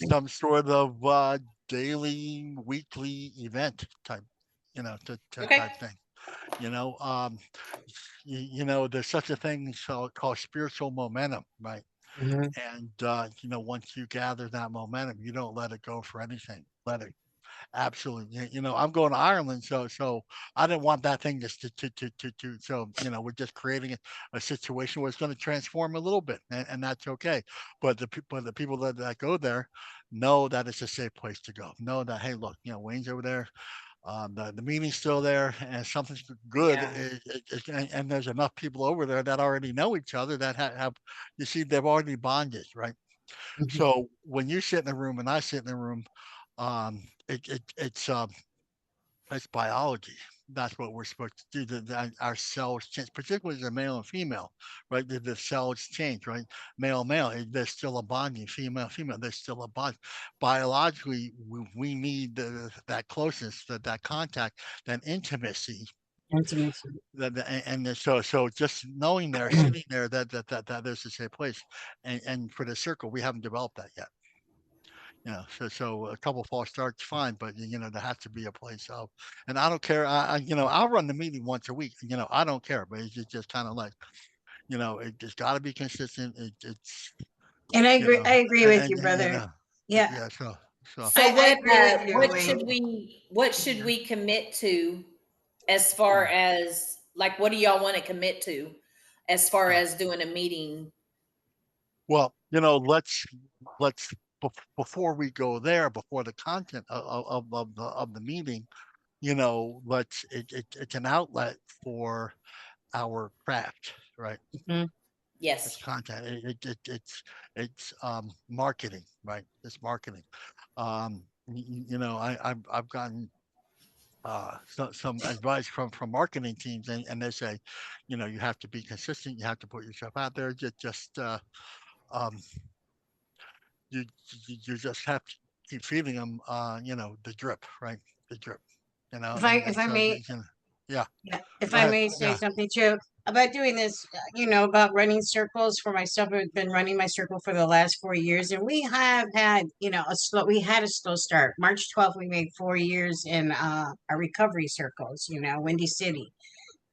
some sort of daily, weekly event type, type thing. There's such a thing called spiritual momentum, right? And once you gather that momentum, you don't let it go for anything. Let it absolutely. I'm going to Ireland, so I didn't want that thing just to. So we're just creating a situation where it's going to transform a little bit, and that's okay. But the people that go there know that it's a safe place to go. Know that, hey, look, Wayne's over there. The meeting's still there, and something's good. Yeah. And there's enough people over there that already know each other that have you see, they've already bonded, right? So when you sit in a room and I sit in a room, it's biology. That's what we're supposed to do. Our cells change, particularly as a male and female, right? The cells change, right? Male, there's still a bonding. Female, there's still a bond. Biologically, we need that closeness, that contact, that intimacy. And so just knowing there, sitting there, that there's a safe place, and for the circle, we haven't developed that yet. So a couple false starts, fine, but there has to be a place of, and I don't care. I'll run the meeting once a week. I don't care, but it's just kind of like, it just got to be consistent. It's. And I agree. I agree with you, brother. Yeah. Yeah. So what should we commit to, as far as like, what do y'all want to commit to, as far as doing a meeting? Well, before we go there, before the content of the meeting, it's an outlet for our craft, right? It's Yes. content. It's marketing, right? It's marketing. I've gotten some advice from marketing teams, and they say, you have to be consistent. You have to put yourself out there. Just um, you you just have to keep feeding them, the drip, right? The drip, If I so may, yeah. yeah, if Go I ahead. may say Yeah. something too about doing this, about running circles for myself. I've been running my circle for the last 4 years, and we have had, we had a slow start. March 12th, we made 4 years in our recovery circles, Windy City.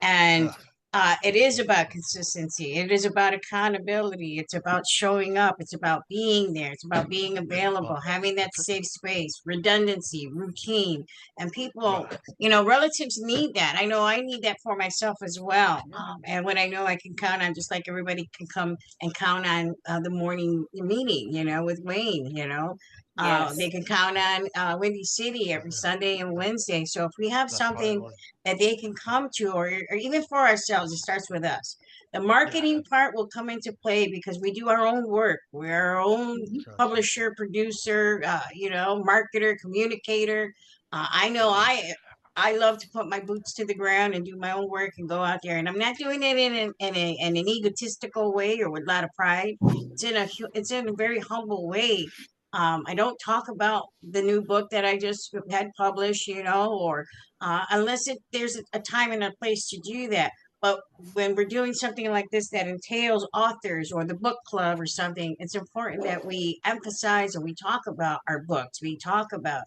And Uh, it is about consistency. It is about accountability. It's about showing up. It's about being there. It's about being available, well, having that safe space, redundancy, routine. And people, right. relatives need that. I know I need that for myself as well. And when I know I can count on, just like everybody can come and count on the morning meeting, with Wayne, they Yes. can count on Windy City every Yeah, Sunday and yeah, Wednesday. So if we have that's right. something that they can come to, or even for ourselves, it starts with us. The Yeah, marketing part will come into play because we do our own work. We're our own sure. publisher, producer, marketer, communicator. I know I love to put my boots to the ground and do my own work and go out there. And I'm not doing it in an egotistical way or with a lot of pride. It's in a very humble way. I don't talk about the new book that I just had published, or unless there's a time and a place to do that. But when we're doing something like this that entails authors or the book club or something, it's important that we emphasize or we talk about our books. We talk about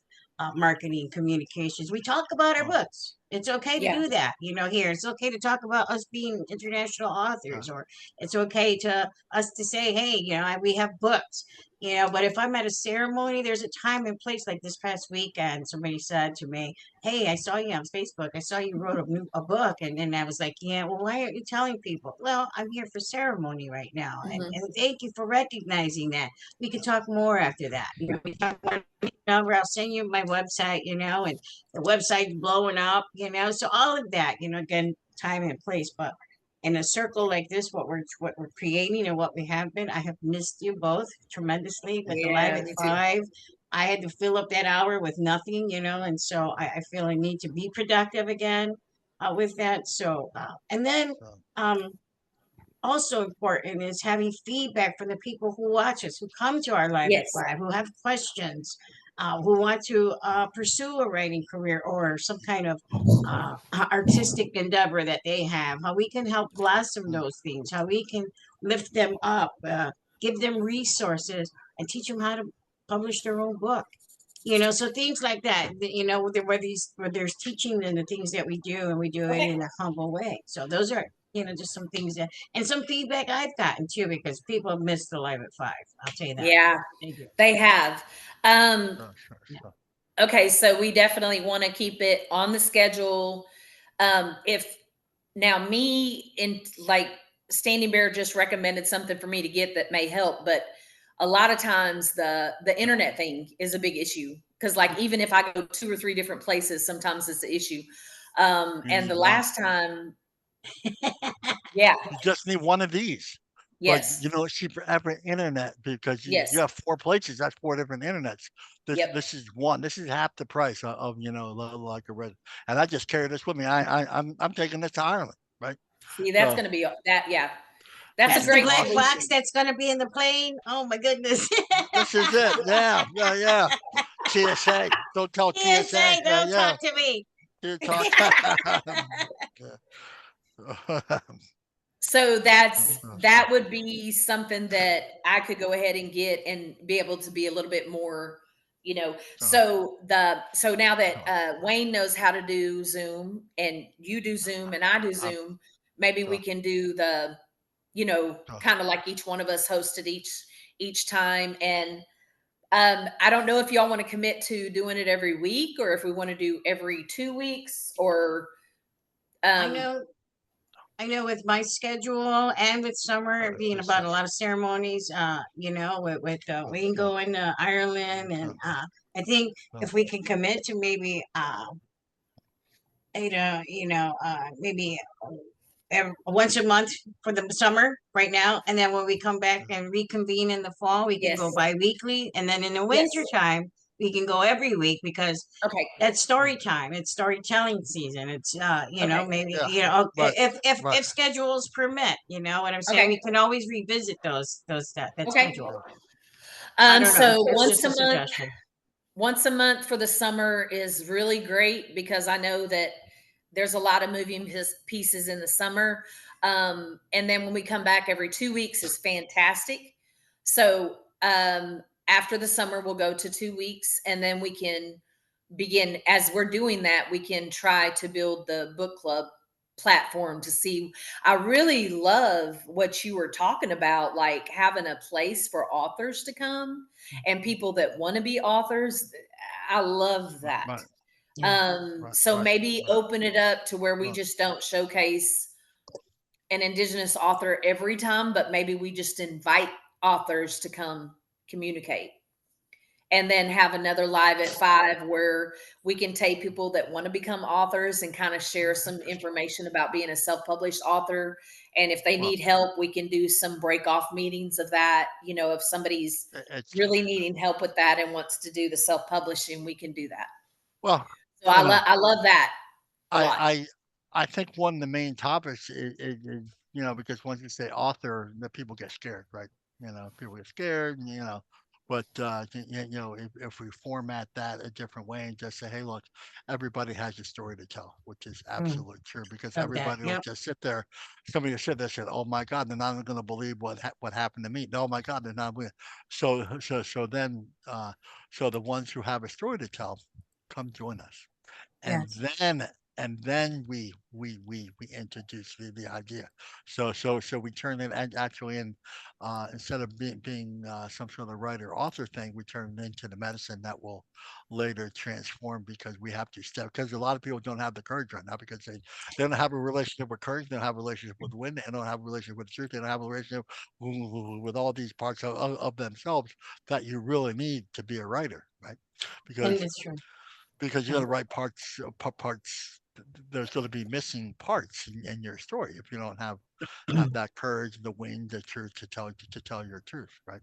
marketing, communications. We talk about our Oh, books. It's okay to Yeah. do that. Here it's okay to talk about us being international authors, or it's okay to us to say, hey, we have books. But if I'm at a ceremony, there's a time and place. Like this past weekend, somebody said to me, hey, I saw you on Facebook. I saw you wrote a book. And then I was like, yeah, well, why aren't you telling people? Well, I'm here for ceremony right now. And thank you for recognizing that. We can talk more after that. We talk more number. I'll send you my website, and the website's blowing up, so all of that, again, time and place. But in a circle like this, what we're creating and what we have been, I have missed you both tremendously with the Live Yeah, at me too. 5. I had to fill up that hour with nothing, and so I feel I need to be productive again with that. So, and then so, um, also important is having feedback from the people who watch us, who come to our Live at Yes. 5, who have questions, who want to pursue a writing career or some kind of artistic endeavor that they have, how we can help blossom those things, how we can lift them up, give them resources, and teach them how to publish their own book. So things like that, where there's teaching in the things that we do, and we do it Okay. in a humble way. So those are, just some things and some feedback I've gotten too, because people miss the Live at 5. I'll tell you that. Yeah, They do. they have. sure. Okay, so we definitely want to keep it on the schedule. If now me in like Standing Bear just recommended something for me to get that may help, but a lot of times the internet thing is a big issue because like even if I go 2 or 3 different places, sometimes it's an issue. You And the need one. last time, yeah, You just need one of these. But yes, it's cheaper every internet because you yes, have 4 places. That's 4 different internets. yep. This is one. This is half the price of like a red. And I just carry this with me. I'm taking this to Ireland, right? See, that's So going to be that. Yeah, that's a That's the great black solution. box that's going to be in the plane. Oh my goodness. this is it. Yeah. TSA. Don't tell TSA. TSA, don't Yeah. talk to me. You talk. So that would be something that I could go ahead and get and be able to be a little bit more, So now that Wayne knows how to do Zoom and you do Zoom and I do Zoom, maybe we can do the, kind of like each one of us hosted each time. And I don't know if y'all want to commit to doing it every week or if we want to do every 2 weeks or I know I know with my schedule and with summer being about a lot of ceremonies, we can go into Ireland, and I think if we can commit to maybe maybe once a month for the summer right now, and then when we come back and reconvene in the fall, we can go Yes. bi-weekly, and then in the Yes. winter time we can go every week, because Okay. that's story time. It's storytelling season. It's Okay. maybe Yeah, but if schedules permit, you know what I'm saying. Okay. We can always revisit that Okay. schedule. I don't know. So It's once just a a month, suggestion. once a month for the summer is really great because I know that there's a lot of moving pieces in the summer. And then when we come back every 2 weeks is fantastic. So after the summer, we'll go to 2 weeks, and then we can begin, as we're doing that, we can try to build the book club platform to see. I really love what you were talking about, like having a place for authors to come and people that want to be authors. I love that. Right. So Right. maybe open it up to where we Right. just don't showcase an Indigenous author every time, but maybe we just invite authors to come communicate. And then have another live at 5 where we can take people that want to become authors and kind of share some information about being a self-published author. And if they Well, need help, we can do some break-off meetings of that. You know, if somebody's it's really needing help with that and wants to do the self-publishing, we can do that. well, So you know, I love that a lot. I think one of the main topics is because once you say author, the people get scared, right? People get scared, but if we format that a different way and just say, hey, look, everybody has a story to tell, which is absolutely true, because Love that. everybody will Yep. just sit there. Somebody will sit there and say, oh my God, they're not going to believe what happened to me. No, my God, they're not. So then so the ones who have a story to tell, come join us. and Yes. then and then we introduce the idea. So we turn it actually in, instead of being some sort of writer author thing, we turn it into the medicine that will later transform, because we have to step, because a lot of people don't have the courage right now, because they don't have a relationship with courage, they don't have a relationship with wind, they don't have a relationship with truth, they don't have a relationship with all these parts of themselves that you really need to be a writer, right? And because it's true. because you're going to write parts. There's going to be missing parts in your story if you don't have that courage, the wind, the truth to tell your truth, right?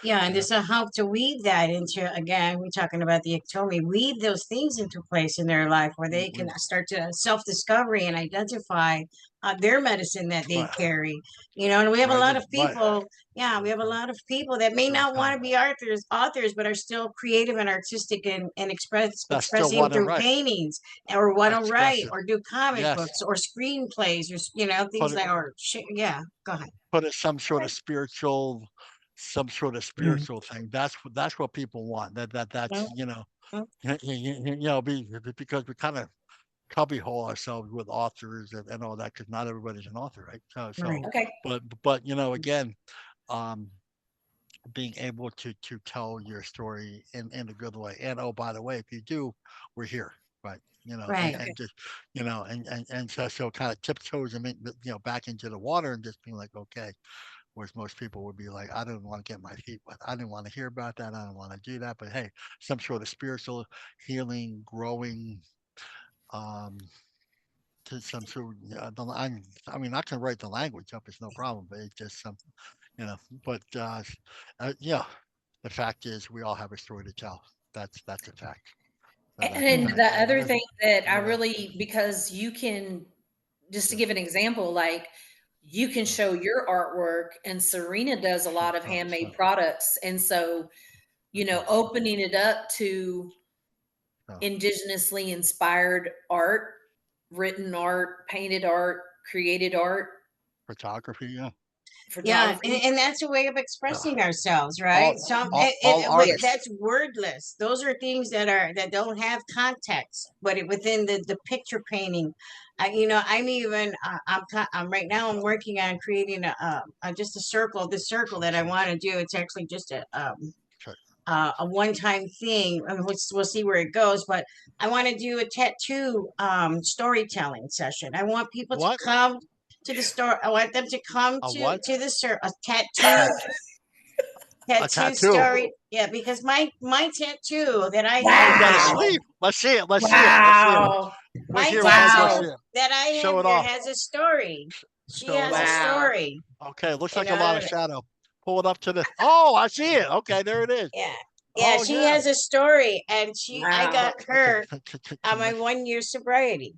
Yeah, and Yeah. this will help to weave that into, again, we're talking about the Iktomi, weave those things into place in their life where they can start to self-discovery and identify their medicine that they Right. carry. And we have a lot of Right. people, we have a lot of people that may not want to be authors, but are still creative and artistic, and That still expressing want to through write. paintings, or want to write Expressive. or do comic Yes. books or screenplays, or Put things it that are, go ahead. put it some sort of Mm. spiritual thing. That's what people want. That's Mm, mm. because we kind of cubbyhole ourselves with authors and all that, because not everybody's an author, right? Right. Okay. But again, um, being able to tell your story in a good way. And oh, by the way, if you do, we're here, right? Right. And just and so kind of tiptoes them in, back into the water, and just being like, okay. Whereas most people would be like, I didn't want to get my feet wet. I didn't want to hear about that. I didn't want to do that. But hey, some sort of spiritual healing, growing, um, to some sort of, I mean, I can write the language up. It's no problem, but it's just some, you know, but, yeah, the fact is we all have a story to tell. That's a fact. That's a And fact. the other thing that I You know, really, because you can, just to yeah, give an example, like you can yeah, show your artwork, and Serena does a lot of handmade products. And so, opening it up to yeah. indigenously inspired art, written art, painted art, created art, Photography, yeah. Yeah, and, photography. and that's a way of Uh, expressing ourselves, right? all, all But artists. that's wordless. Those are things that don't have context, but within the picture painting, I'm even I'm right now I'm working on creating just a circle. The circle that I want to do, it's actually just Sure. a one-time thing. I mean, we'll see where it goes, but I want to do a tattoo storytelling session. I want people to What? come. to the store. I want them to come A to what? the store. A tattoo tattoo. story. Yeah, because my tattoo that I You got a have here, sleeve. Let's see it. Let's see it. Let's see it. Wow. my Here, let's Wow. see tattoo it. that I Show have it here off. has a story. She Show it has a off. Wow. story. Okay, looks You like a lot of know, shadow. Pull it up to the. Oh, I see it. Okay, there it is. yeah. Yeah, Oh she yeah. has a story, and I Wow. got her on my 1 year sobriety.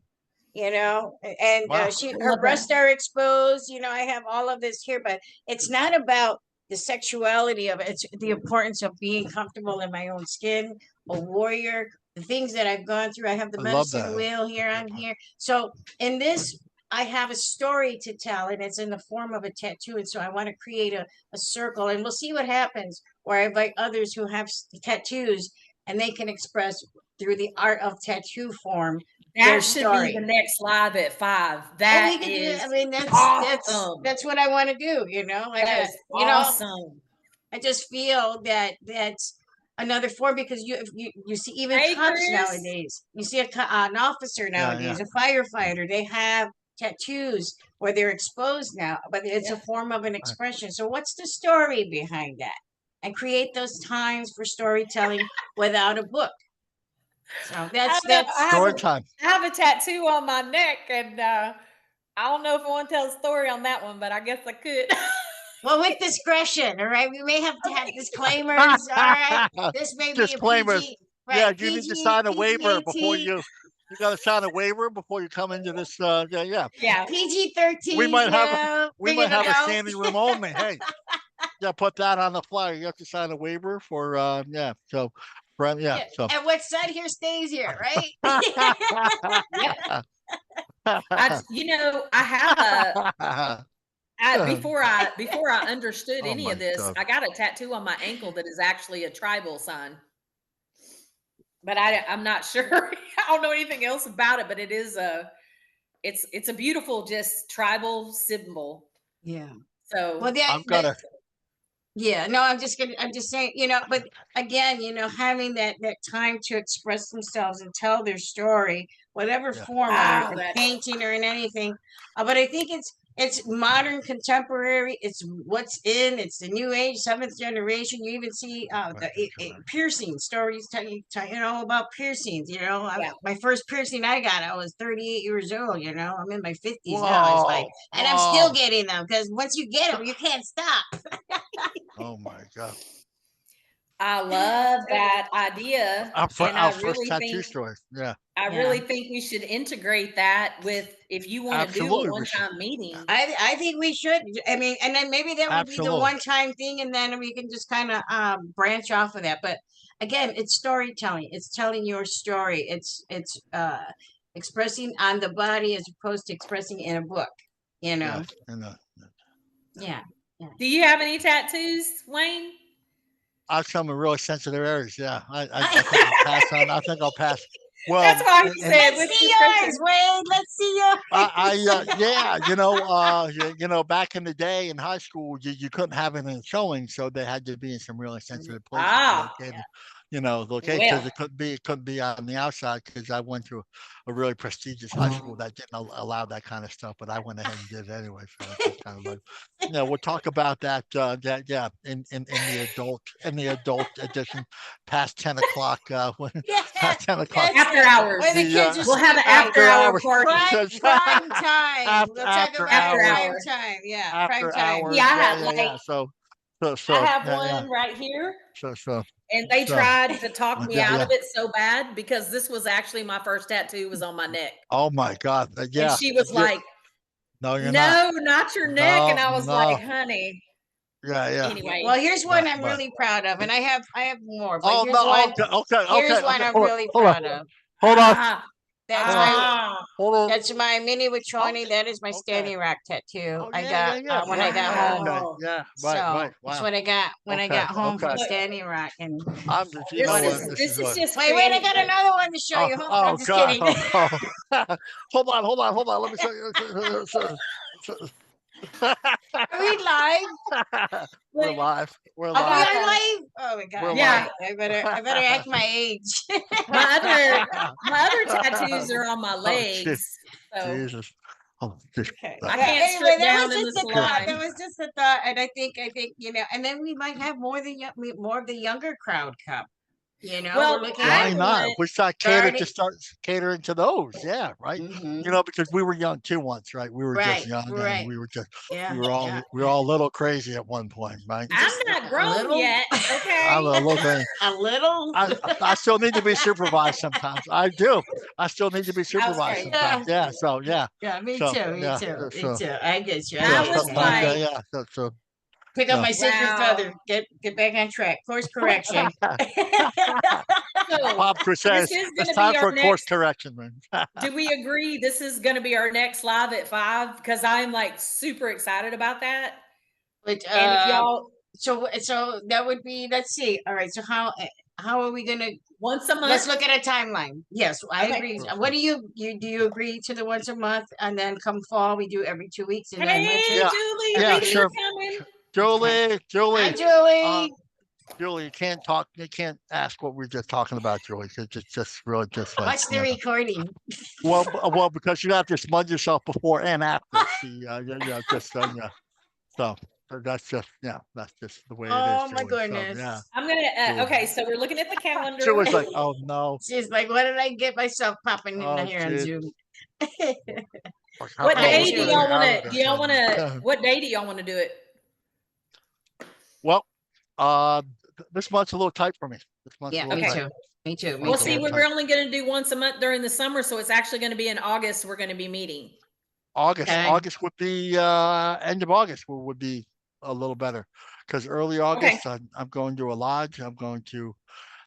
And Wow. her Love breasts that. are exposed. I have all of this here, but it's not about the sexuality of it. It's the importance of being comfortable in my own skin, a warrior, the things that I've gone through. I have the I love medicine that. wheel here on here. So in this, I have a story to tell, and it's in the form of a tattoo. And so I want to create a circle, and we'll see what happens, where I invite others who have tattoos, and they can express through the art of tattoo form their That should story. be the next live at 5. Oh, we That could do is it. I mean, that's awesome. that's what I want to do. That is awesome. I just feel that that's another form, because you see even Hey, cops Chris. nowadays. You see an officer nowadays, a firefighter. They have tattoos where they're exposed now, but it's a form of an expression. So what's the story behind that? And create those times for storytelling without a book. So that's Story time. I have a tattoo on my neck, and I don't know if I want to tell a story on that one, but I guess I could. Well, with discretion, all right. We may have to have disclaimers. All right, this may be a Disclaimers. PG. Yeah, Right, you need to PG, sign a waiver before PG-18, you got to sign a waiver before you come into this. Yeah. Yeah. PG-13. We might have bring it a out. standing room only. Hey, yeah, put that on the flyer. You have to sign a waiver for So, Yeah, so. and what's said here stays here, right? I have before I understood Oh any my of this, God. I got a tattoo on my ankle that is actually a tribal sign. But I'm not sure. I don't know anything else about it, but it is it's a beautiful, just tribal symbol. Yeah. So Well, yeah, no, I'm just saying, but again, having that time to express themselves and tell their story, whatever form, Wow, whether it's painting or in anything. But I think it's modern, contemporary. It's what's in. It's the new age, 7th generation. You even see piercing stories tell you about piercings. My first piercing I got, I was 38 years old. I'm in my 50s now. It's like, and I'm still getting them, because once you get them, you can't stop. Oh my God. I love that idea. Our I first really tattoo think story. Yeah. I really think we should integrate that with, if you want to do Absolutely, a we should. one-time meeting. I think we should. I mean, and then maybe that would be the Absolutely. one-time thing, and then we can just kind of branch off of that. But again, it's storytelling. It's telling your story. It's expressing on the body as opposed to expressing in a book. Yeah. Yeah. Do you have any tattoos, Wayne? I'll some in really sensitive areas. Yeah. I think I'll pass on. I think I'll pass. Well, That's why he said. Let's see yours, Wayne. Let's see yours. Back in the day in high school, you couldn't have it in showing, so they had to be in some really sensitive places. Located because it couldn't be on the outside, because I went to a really prestigious high school that didn't allow that kind of stuff, but I went ahead and did it anyway. So it's kind of like, we'll talk about that. In the adult edition, past 10 o'clock. Past 10 o'clock. After hours. We'll have an after hour party. Prime time. We'll talk about prime time. Yeah, after prime time. hours. Yeah, So I have one right here. And they tried to talk me out of it so bad, because this was actually my first tattoo was on my neck. Oh my God. Yeah. And she was like, no, you're not your neck. And I was like, honey. Yeah. Anyway. Well, here's one I'm really proud of, and I have more. But Oh, here's no. one, here's one I'm really proud of. Hold on. That's my Mini Wachoni. That is my Standing Rock tattoo. I got when I got home. Yeah, right. Wow. That's what I got when I got home from Standing Rock. And this is just wait, I got another one to show you. I'm just kidding. Hold on. Let me show you. Are we live? We're live. Are we live? Oh my God! Yeah, I better act my age. my other tattoos are on my legs. Jesus. Oh, just, Okay. uh, I Yeah, can't anyway, strip that down was in the just a thought. That salon. was just a thought, and I think and then we might have more of the younger crowd come. Well, we're looking why at. not? If we start catering Starting- catering to those, yeah, right. Mhm. Because we were young too once, right? We were just Right, young and right. we were Yeah, yeah. all a little crazy at one point, right? I'm Just not a grown little? yet. Okay. I'm a little crazy. A little. I still need to be supervised sometimes. I do. I still need to be supervised crazy. sometimes. Yeah. So yeah. Yeah, me So too. Me yeah. too. Me So too. I get you. I so I was get you. sometimes like- yeah. So Pick up Yeah. my sacred Wow. feather. Get back on track. Course correction. So, Bob Crusade. this is It's gonna time be for our a course next. correction, man. Do we agree this is going to be our next live at 5? Because I'm like super excited about that. But And if y'all so that would be. Let's see. All right. So how are we gonna? once a month, Let's look at a timeline. Yes, I Okay. agree. What do you do? You agree to the once a month, and then come fall we do every 2 weeks, and then hey winter. Yeah. Julie, Yeah, we sure. coming. Julie, Hi, Julie, Julie. Julie, you can't ask what we we're just talking about, Julie, because it's just really just like, Watch the recording. well, because you have to smudge yourself before and after. See, yeah. So that's just the way it is. Oh my Julie. So, yeah. yeah. I'm gonna. Julie. Okay, so we're looking at the calendar. Julie's like, oh no. She's like, what did I get myself popping in Oh, the hair on geez. Zoom? What Hi, day do Julie. y'all want to? Do y'all want to? What day do y'all want to do it? Well, this month's a little tight for me. This month's Yeah, a little me tight. too. Me too. Me Well, too. see, we were only going to do once a month during the summer, so it's actually going to be in August. We're going to be meeting. August. Okay. August would be end of August would be a little better because early August I'm going to a lodge. Then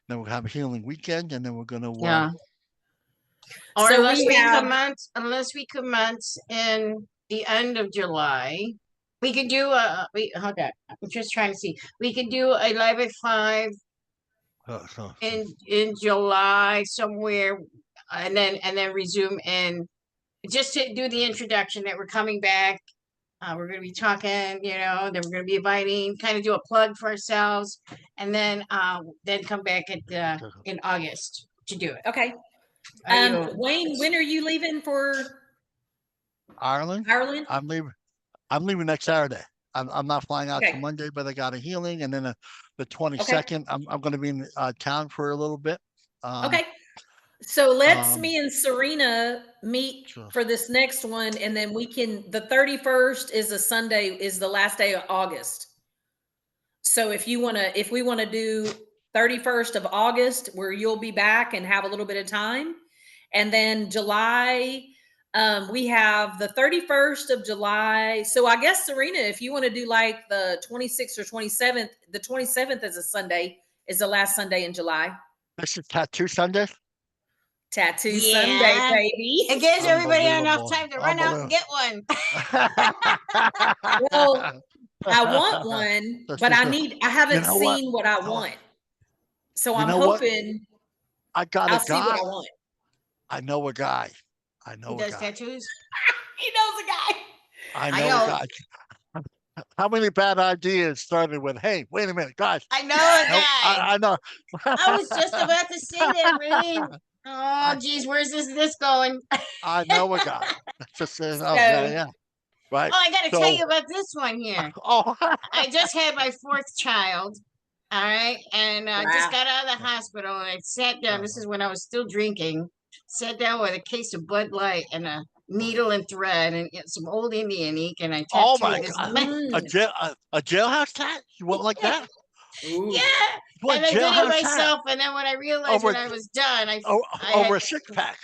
we'll have a healing weekend, and then we're going to Yeah. Or So unless we have- we commence in the end of July, we could do hold on. I'm just trying to see. We could do a live at 5 in July somewhere, and then resume in just to do the introduction that we're coming back. We're going to be talking, then we're going to be inviting, kind of do a plug for ourselves, and then come back in August to do it. Okay. Are you- Wayne, when are you leaving for Ireland. Ireland? I'm leaving next Saturday. I'm not flying out Okay. till Monday, but I got a healing, and then the 22nd I'm going to be in town for a little bit. Okay. So let's um, me and Serena meet Sure. for this next one, and then the 31st is a Sunday, is the last day of August. So if we want to do 31st of August, where you'll be back and have a little bit of time, and then July, we have the 31st of July. So I guess, Serena, if you want to do like the 26th or 27th, the 27th is a Sunday, is the last Sunday in July. This is Tattoo Sunday. Tattoo Yeah. Sunday, baby. It gives everybody enough Unbelievable. time to run out and get one. Well, I want one, That's but for I sure. haven't You know what? seen what I Oh. want. So You I'm know what? hoping I got I'll a see what guy. I want. I know a guy. I He know a does guy. tattoos. He knows a guy. I I know know. a guy. How many bad ideas started with, hey, wait a minute, guys. I know a No, guy. I know. I was just about to say that, Rain. Oh, geez, where's this going? I know a guy. Just yeah. Right. Oh, I got to So- tell you about this one here. Oh, I just had my 4th child. All right. And I just Wow. got out of the hospital and I sat down. This is when I was still drinking. Sat down with a case of Bud Light and a needle and thread and some old Indian ink. And I tattooed Oh my this God. man. a jailhouse tat? You want like that? Ooh. Yeah. You want And I did it jailhouse tat? myself. And then when I realized Over- when I was done, I Over had- a 6-pack.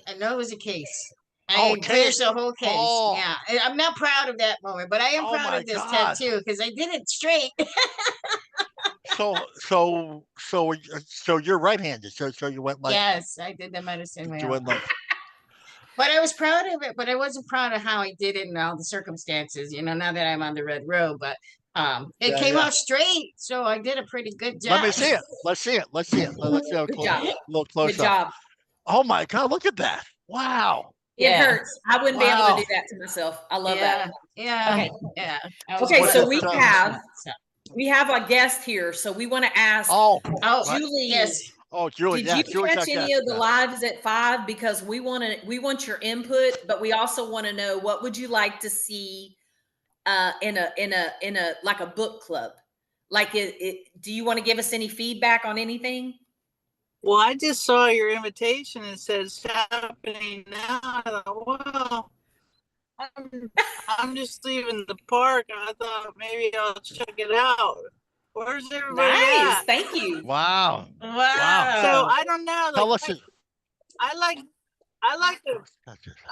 I know it was a case. Oh, I a finished case. the whole case. Oh. Yeah. And I'm not proud of that moment, but I am Oh proud my of this God. tattoo because I did it straight. So you're right-handed. So you went like Yes, I did the medicine you wheel. went like But I was proud of it, but I wasn't proud of how I did it and all the circumstances, now that I'm on the red road. But it Yeah, came yeah. out straight, so I did a pretty good job. Let me see it. Let's see it. Let's see how Good close, job. a little Good close up. job. Oh my God, look at that. Wow. It Yeah. hurts. I wouldn't be able Wow. to do that to myself. I love Yeah, that. yeah, Okay. yeah. I was Okay, one so of we the- have- so- We have a guest here, so we want to ask Oh, Oh, Julie. yes. Oh, Julie, Did yeah, you Julie's catch our any guest, of the yeah. lives at 5? Because we want your input, but we also want to know what would you like to see in a like a book club? Like do you want to give us any feedback on anything? Well, I just saw your invitation and it says happening now. I thought, well, I'm just leaving the park. I thought maybe I'll check it out. Where's everybody Nice. at? Thank you. Wow. Wow. So I don't know. Tell Like, us it. I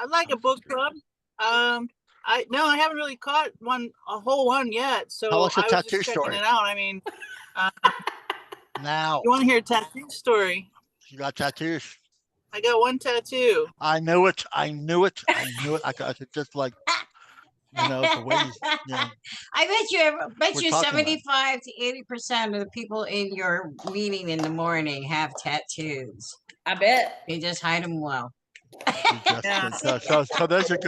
like a book club. I haven't really caught a whole one yet. So Tell us a I was tattoo just checking story. it out. I mean, Now, you want to hear a tattoo story? you got tattoos. I got one tattoo. I knew it. I could just like, the way I bet We're you talking about 75 to 80% of the people in your meeting in the morning have tattoos. I bet. They just hide them well. you just- Yeah. so there's a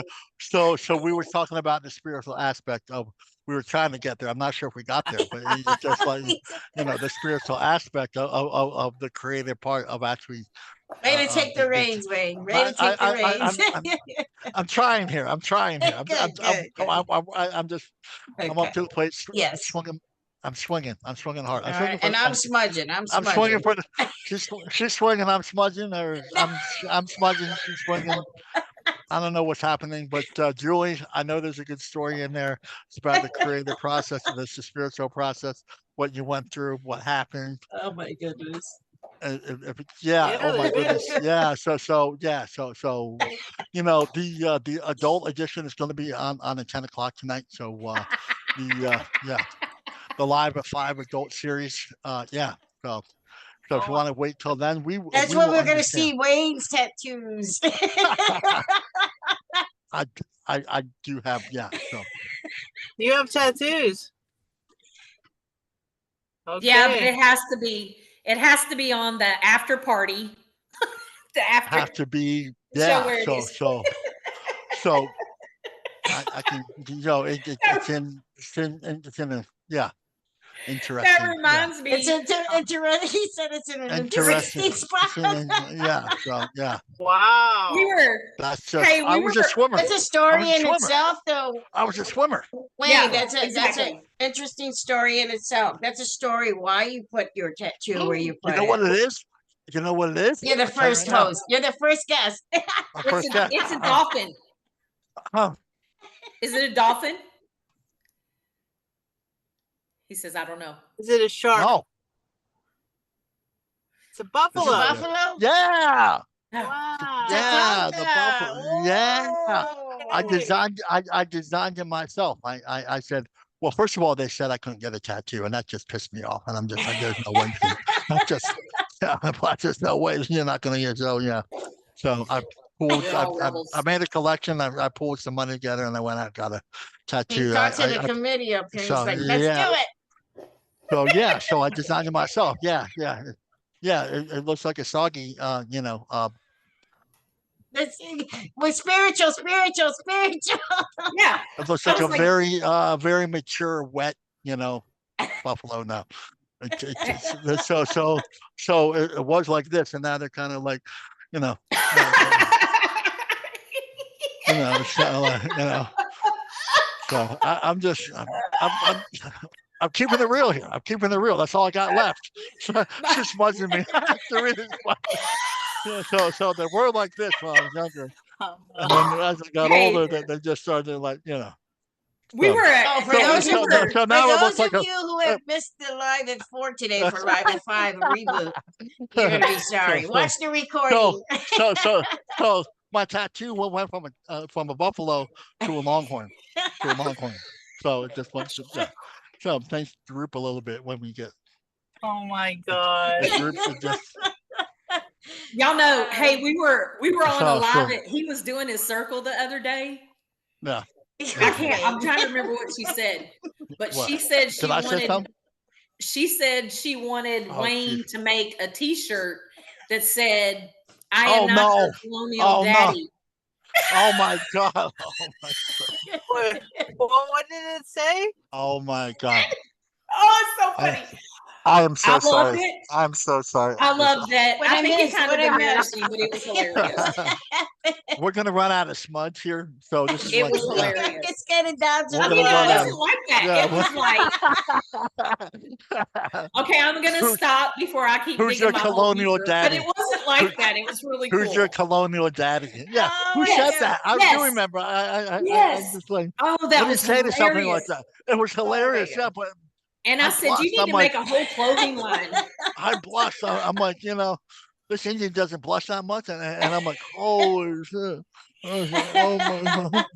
so we were talking about the spiritual aspect of, we were trying to get there. I'm not sure if we got there, but it's just like, the spiritual aspect of the creative part of actually. Ready to take the it's- reins, Wayne. Ready to take the reins. I'm trying here. I'm trying here. Good. I'm just, I'm up to the plate. Yes. Swinging. I'm swinging hard. All right, and I'm smudging. I'm I'm smudging. swinging for the. She's swinging. I'm smudging, or I'm smudging. She's swinging. I don't know what's happening, but Julie, I know there's a good story in there. It's about the creative process, the spiritual process, what you went through, what happened. Oh my goodness. Yeah. Oh my Yeah. goodness. Yeah. So the adult edition is going to be on at 10 o'clock tonight. So the Live at 5 adult series. So if you want to wait till then, That's we when will we're gonna understand. see Wayne's tattoos. I do have, so You have tattoos. Okay. Yeah, but it has to be on the after party. The after. have to be, Show where it so is. so I can, it's in a, interesting. That reminds me. It's interesting. He said it's in an Interesting. interesting spot. Wow. We were. That's just, Hey, I was a swimmer. That's a story I was a in swimmer. itself, though. I was a swimmer. Wayne, Yeah, that's an exactly. interesting story in itself. That's a story why you put your tattoo where you put You know what it is? You know what it is? You're the I'll tell you first right now. host. You're the first guest. My first guest. It's a dolphin. Huh. Is it a dolphin? He says, I don't know. Is it a shark? No. It's a buffalo. Buffalo? Yeah. Wow. Yeah. The buffalo. Yeah. I Whoa. designed it myself. I said, well, first of all, they said I couldn't get a tattoo, and that just pissed me off. And I'm just like, there's no way. There's no way you're not going to get. So So I pulled. We're all rebels. I made a collection. I pulled some money together, and I went out and got a tattoo. He talked to the committee up here. He's so, like, let's yeah. do it. So I designed it myself. Yeah. It looks like a soggy, We're spiritual. Yeah. it looks like I a was like- very mature, wet, buffalo now. So it was like this, and now they're kind of like, So I'm keeping it real here. I'm keeping it real. That's all I got left. So just buzzing me. So they were like this when I was younger, and then as I got Hey. older, they just started like, We were Oh, for those so of now it looks those like of a- you who have missed the Live at 4 today for Live at 5 reboot, you're gonna be sorry. Watch the recording. So my tattoo went from a buffalo to a longhorn, So it just went to, so things droop a little bit when we get. Oh my God. It droops, it just, Y'all know, hey, we were on So- a live. so- He was doing his circle the other day. yeah. I'm trying to remember what she said, but What? she said she Did I say wanted. something? She said she wanted Oh, Wayne geez. to make a T-shirt that said, "I Oh, am not no. your colonial Oh, no. daddy." Oh my God. Oh my, What did it say? oh my God. Oh, it's so funny. I am so I loved sorry. it. I'm so sorry. I loved that. What I I think it missed, kind what of I missed. embarrassed me, but it was hilarious. We're gonna run out of smudge here, so this is It like was yeah. hilarious. Let's get it down to We're I gonna mean, it run out. wasn't like that. Yeah, It was like, okay, I'm gonna Who- stop before I keep who's digging your my hole colonial deeper. But daddy? it wasn't like that. It was really Who's cool. your colonial daddy? Yeah, Oh, who Yes, said that? I do yes. remember. I'm Yes. just like, Oh, what that did he was say to something like hilarious. that? It was hilarious. God. Yeah, but And I I said, you blushed. need I'm to like, make a whole clothing line. I blushed. I'm like, this Indian doesn't blush that much, and I'm like, holy shit. I was like, oh my god,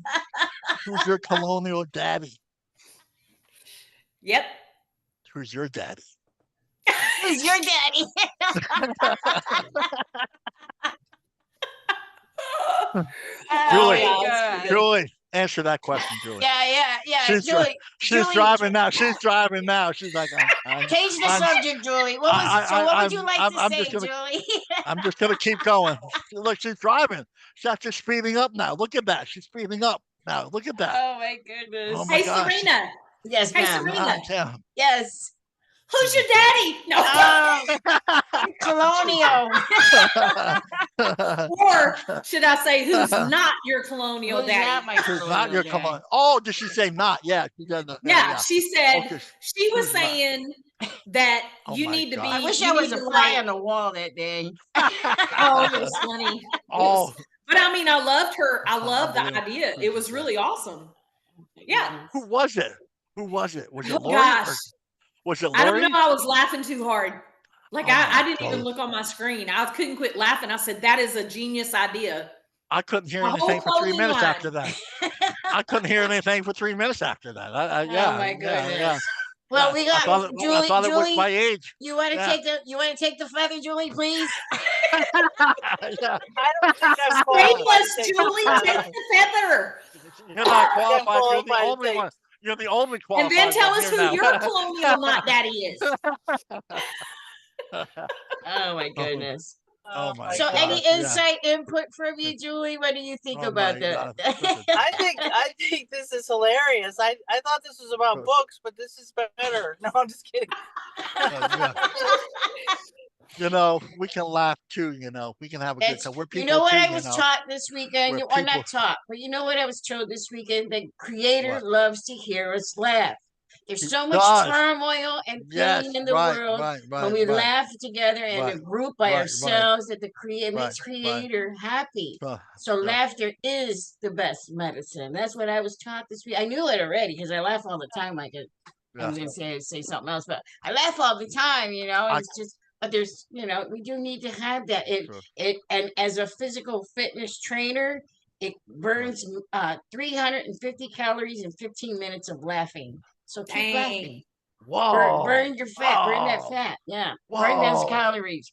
who's your colonial daddy? Yep. Who's your daddy? Who's your daddy? Julie, Oh, God. Julie, answer that question, Julie. Yeah. She's Julie, She's Julie, driving now. She's driving now. She's like, change the I'm- subject, Julie. What would you like to I'm say, just gonna- Julie? I'm just gonna keep going. Look, she's driving. She's actually speeding up now. Look at that. She's speeding up now. Look at that. Oh my goodness. Oh my Hey, gosh. Serena, Yes, Hey, ma'am. Serena. God damn. Yes. who's your daddy? No. Colonial. Or should I say, who's not your colonial Who's daddy? not my Who's not your daddy? colonial? Oh, did she say not? Yeah, she does. Yeah, she said Okay. she was Who's not? saying that Oh you my need to be. God. I wish you I was need a to, fly like- on the wall that day. Oh, it was funny. Oh, But I mean, I loved her. I Oh, loved the unbelievable. idea. It was really awesome. Yeah. who was it? Who was it? Was it Oh, Lori? Or gosh. was it I Lori? don't know. I was laughing too hard. Like Oh my I didn't even God. look on my screen. I couldn't quit laughing. I said, that is a genius idea. I couldn't hear A whole anything for 3 clothing minutes line. after that. I couldn't hear anything for 3 minutes after that. Yeah, Oh my yeah, goodness. yeah. Well, Yeah. we I thought got it, Julie. I thought it was Julie, my age. you want to Yeah. take the feather, Julie, please? Yeah. I don't think I'm Shameless qualified. Julie, take the feather. You're not qualified. You're the qualified only to one. You're the only And qualified then tell one us here who now. your colonial not daddy is. Oh my goodness. Oh my So, God. any yeah. insight, input from you, Julie? What do you think Oh about my that? God. Listen, I think this is hilarious. I thought this was about books, but this is better. No, I'm just kidding. yeah. We can laugh too. We can have a good It's- time. We're people You know what too, I was taught this weekend? We're Or not people. taught, but you know what I was told this weekend? The creator What? loves to hear us laugh. There's He so much does. turmoil and pain Yes, in the right, world. right, right, When we right. laugh together in a Right, group by right, right. ourselves, that the makes Right, creator happy. So yeah. laughter is the best medicine. That's what I was taught this week. I knew it already because I laugh all the time. I was Yeah. gonna say something else, but I laugh all the time. I- It's just. But there's, we do need to have that. Sure. And as a physical fitness trainer, it burns 350 calories in 15 minutes of laughing. So keep Dang. laughing. Whoa. Burn your fat. Burn that Whoa. fat. Yeah. Burn those Whoa. calories.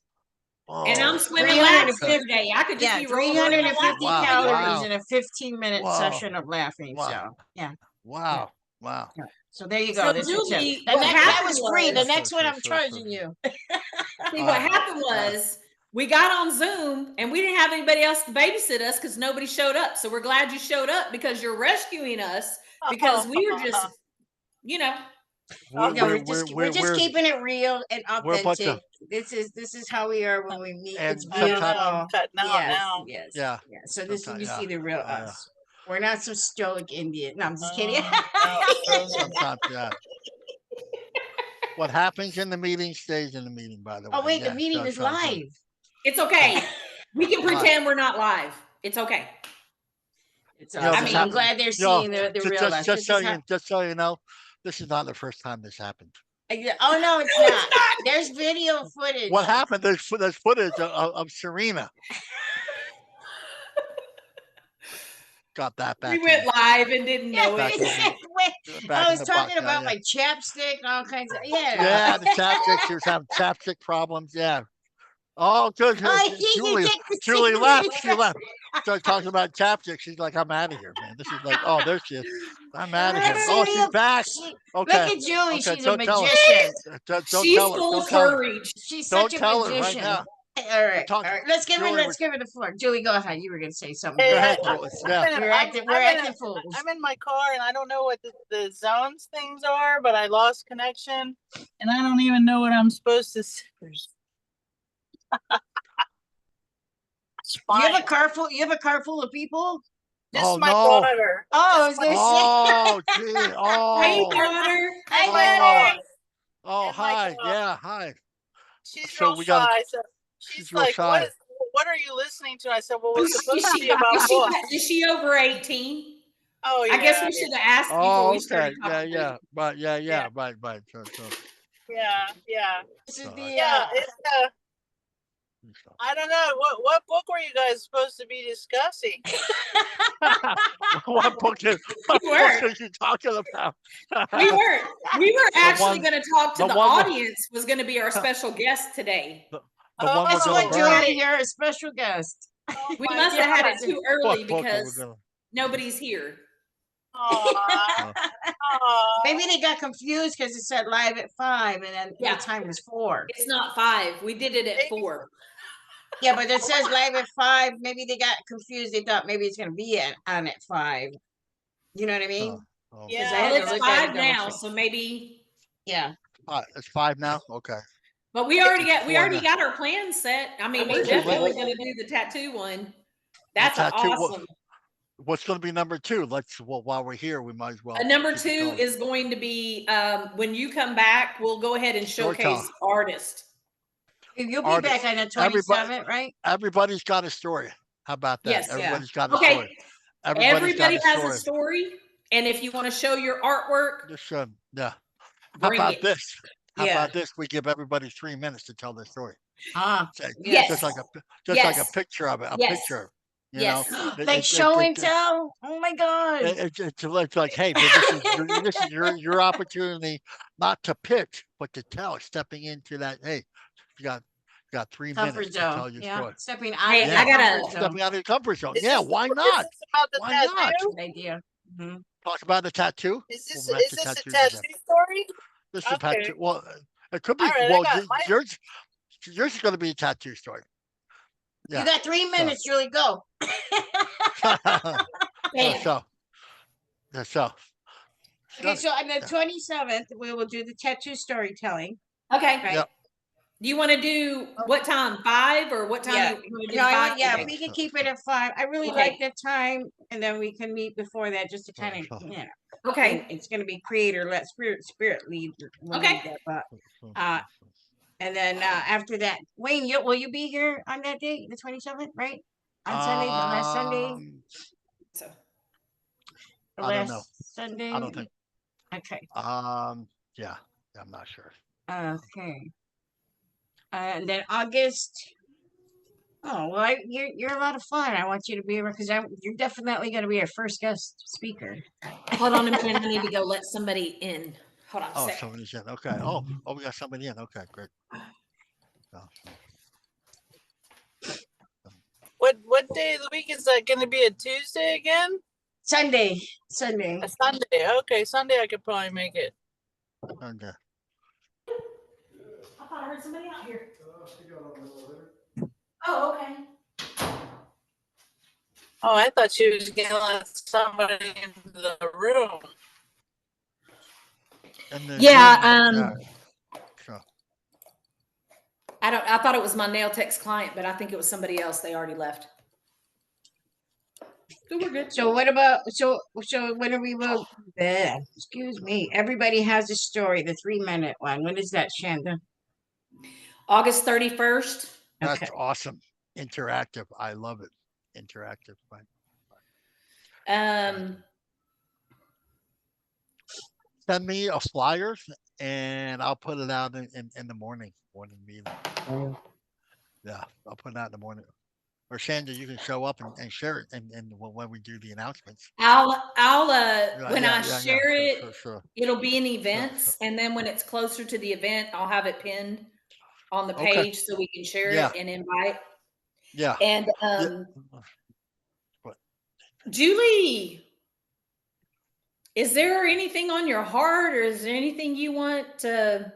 And Whoa. I'm swimming laps 350 every day. I could just Yeah, be rolling around 350 Wow, calories wow. in a 15-minute Wow. session of laughing. Wow. So yeah. Wow. Wow. So there you So, go. That's your tip. Julie, And what that happened was free. The was- next one I'm Sure. charging you. See, what happened was we got on Zoom and we didn't have anybody else to babysit us because nobody showed up. So we're glad you showed up because you're rescuing us because we were just, We're just keeping it real and we're a bunch of- authentic. This is how we are when we meet. And It's sometimes- beautiful. Cutting out Yes, now. yes, Yeah. yeah. So this Sometimes, you yeah. see the real Yeah. us. We're not some stoic Indian. No, I'm just kidding. Sometimes, yeah. What happens in the meeting stays in the meeting, by the way. Oh wait, Yeah, the meeting so- is so- live. it's okay. We can pretend we're not live. It's okay. It's You know, awesome. this I'm happened- glad they're you know, seeing the Just, real just, us. just This so is you, just so you know, this is not the first time this happened. oh no, it's not. There's video footage. What happened? There's footage of Serena. Got that back. We in went the- live and didn't know Back it. in back I in was the talking box, about yeah. my chapstick and all kinds of Yeah, the chapstick. She was having chapstick problems. Yeah. Oh, good. Julie left. She left. Started talking about chapstick. She's like, I'm out of here, man. This is like, oh, there she is. I'm out of here. Oh, she's back. Okay. Look at Julie. Okay, She's a don't tell her. magician. Don't She's tell her. full Don't of tell her. courage. She's Don't such a tell her right magician. now. All right, Talk- all right. Let's give Julie her the floor. Julie, go ahead. You were gonna say something. Hey, Go Go ahead, ahead. Julie. Yeah. We're acting fools. I'm in my car and I don't know what the zones things are, but I lost connection and I don't even know what I'm supposed to say. You have a car full. You have a car full of people. Just Oh, my no. daughter. Oh, I was gonna say. Oh, gee. Hey, Oh. daughter. Hi, Oh. daughter. Oh, And my hi. dog. Yeah, hi. She's So real we gotta- shy. So she's she's real like, shy. what are you listening to? I said, well, it's Is supposed to she, be about what? is she over 18? Oh, yeah. I guess we should have asked before Oh, we okay. started Yeah, talking. yeah. Right, yeah, Yeah. right. So, Yeah. This is So, the Yeah, it's I don't know. What book were you guys supposed to be discussing? what book are you talking about? We weren't. We were actually one- going to talk to the the one with- audience. Was going to be our special guest today. The Oh, one we're Guess gonna what, burn. Julie? You're a special guest. Oh We my must have had it God. too early What book are we because gonna? nobody's here. Aw. Aw. Maybe they got confused because it said live at 5 and then Yeah. the time was 4. It's not 5. We did it at 4. Yeah, but it says live at 5. Maybe they got confused. They thought maybe it's gonna be on at 5. You know what I mean? Oh, Yeah. I had Well, to it's look at it 5 double now, check. so maybe. Yeah. it's 5 now. Okay. But we already got Four now. got our plans set. I mean, we're Okay, definitely well- going to do the tattoo one. That's tattoo, awesome. What's going to be number 2? While we're here, we might as well. Number keep it 2 going. is going to be when you come back. We'll go ahead and showcase Storytime. artists. You'll be Artist. back on the Everybody- 27th, right? Everybody's got a story. How about that? Yes. Yeah. Everybody's got a Okay. story. Everybody got a has story. a story, and if you want to show your artwork, Just, yeah. How bring about it. this? How Yeah. about this? We give everybody 3 minutes to tell their story. Yes. Just like a Yes. picture of it. A Yes. picture. You Yes. know. Like show and tell. Oh my God. It's like, hey, this is your opportunity not to pitch, but to tell. Stepping into that. Hey, you got 3 minutes Comfort to tell zone. your Yeah. story. Stepping out Hey, of I your gotta- comfort zone. Stepping out of your comfort zone. Is Yeah, this- why is not? this about the Why not? tattoo? Good idea. Mhm. Talk about the tattoo. Is this We'll wrap is the this a tattoos tattoo again. story? This is a Okay. tattoo. Well, it could be. All right, I well, got my- yours is going to be a tattoo story. Yeah. You got 3 minutes, Julie. Go. Bam. So. Okay, so on the 27th, we will do the tattoo storytelling. Okay. Right? Yep. Do you want to do what time? 5 or what time? Yeah. You wanna do No, I 5 want, yeah, today? if we can keep it at 5. I really Okay. like that time, and then we can meet before that just to kind of, you know. Okay. It's going to be creator, let spirit lead. will Okay. lead that, but, and then after that, Wayne, will you be here on that day, the 27th, right? On Sunday, the last Sunday, So, the I don't last know. Sunday. I don't think. Okay. Yeah, I'm not sure. Okay. And then August. Oh well, you're a lot of fun. I want you to be around because you're definitely going to be our first guest speaker. hold on a minute. I need to go let somebody in. Hold on a Oh, second. somebody's in. Okay. Oh, we got somebody in. Okay, great. Oh, What day of the week is that going to be? A Tuesday again? Sunday. A Sunday. Okay, Sunday I could probably make it. okay. I thought I heard somebody out here. Oh, okay. Oh, I thought she was going to let somebody into the room. And then Yeah, so, I thought it was my nail tech's client, but I think it was somebody else. They already left. So we're good. So what about so when are we will? Excuse me. Everybody has a story. The 3-minute one. When is that, Shanda? August 31st. that's Okay. awesome. Interactive. I love it. Interactive. Fine. Send me a flyer and I'll put it out in the morning meeting. Yeah, I'll put it out in the morning. Or Shanda, you can show up and share it and when we do the announcements. I'll Yeah, when yeah, I yeah, share yeah, it, sure. it'll be in events, and then when it's closer to the event, I'll have it pinned on the Okay. page so we can share Yeah. it and invite. Yeah. And What? Julie, is there anything on your heart, or is there anything you want to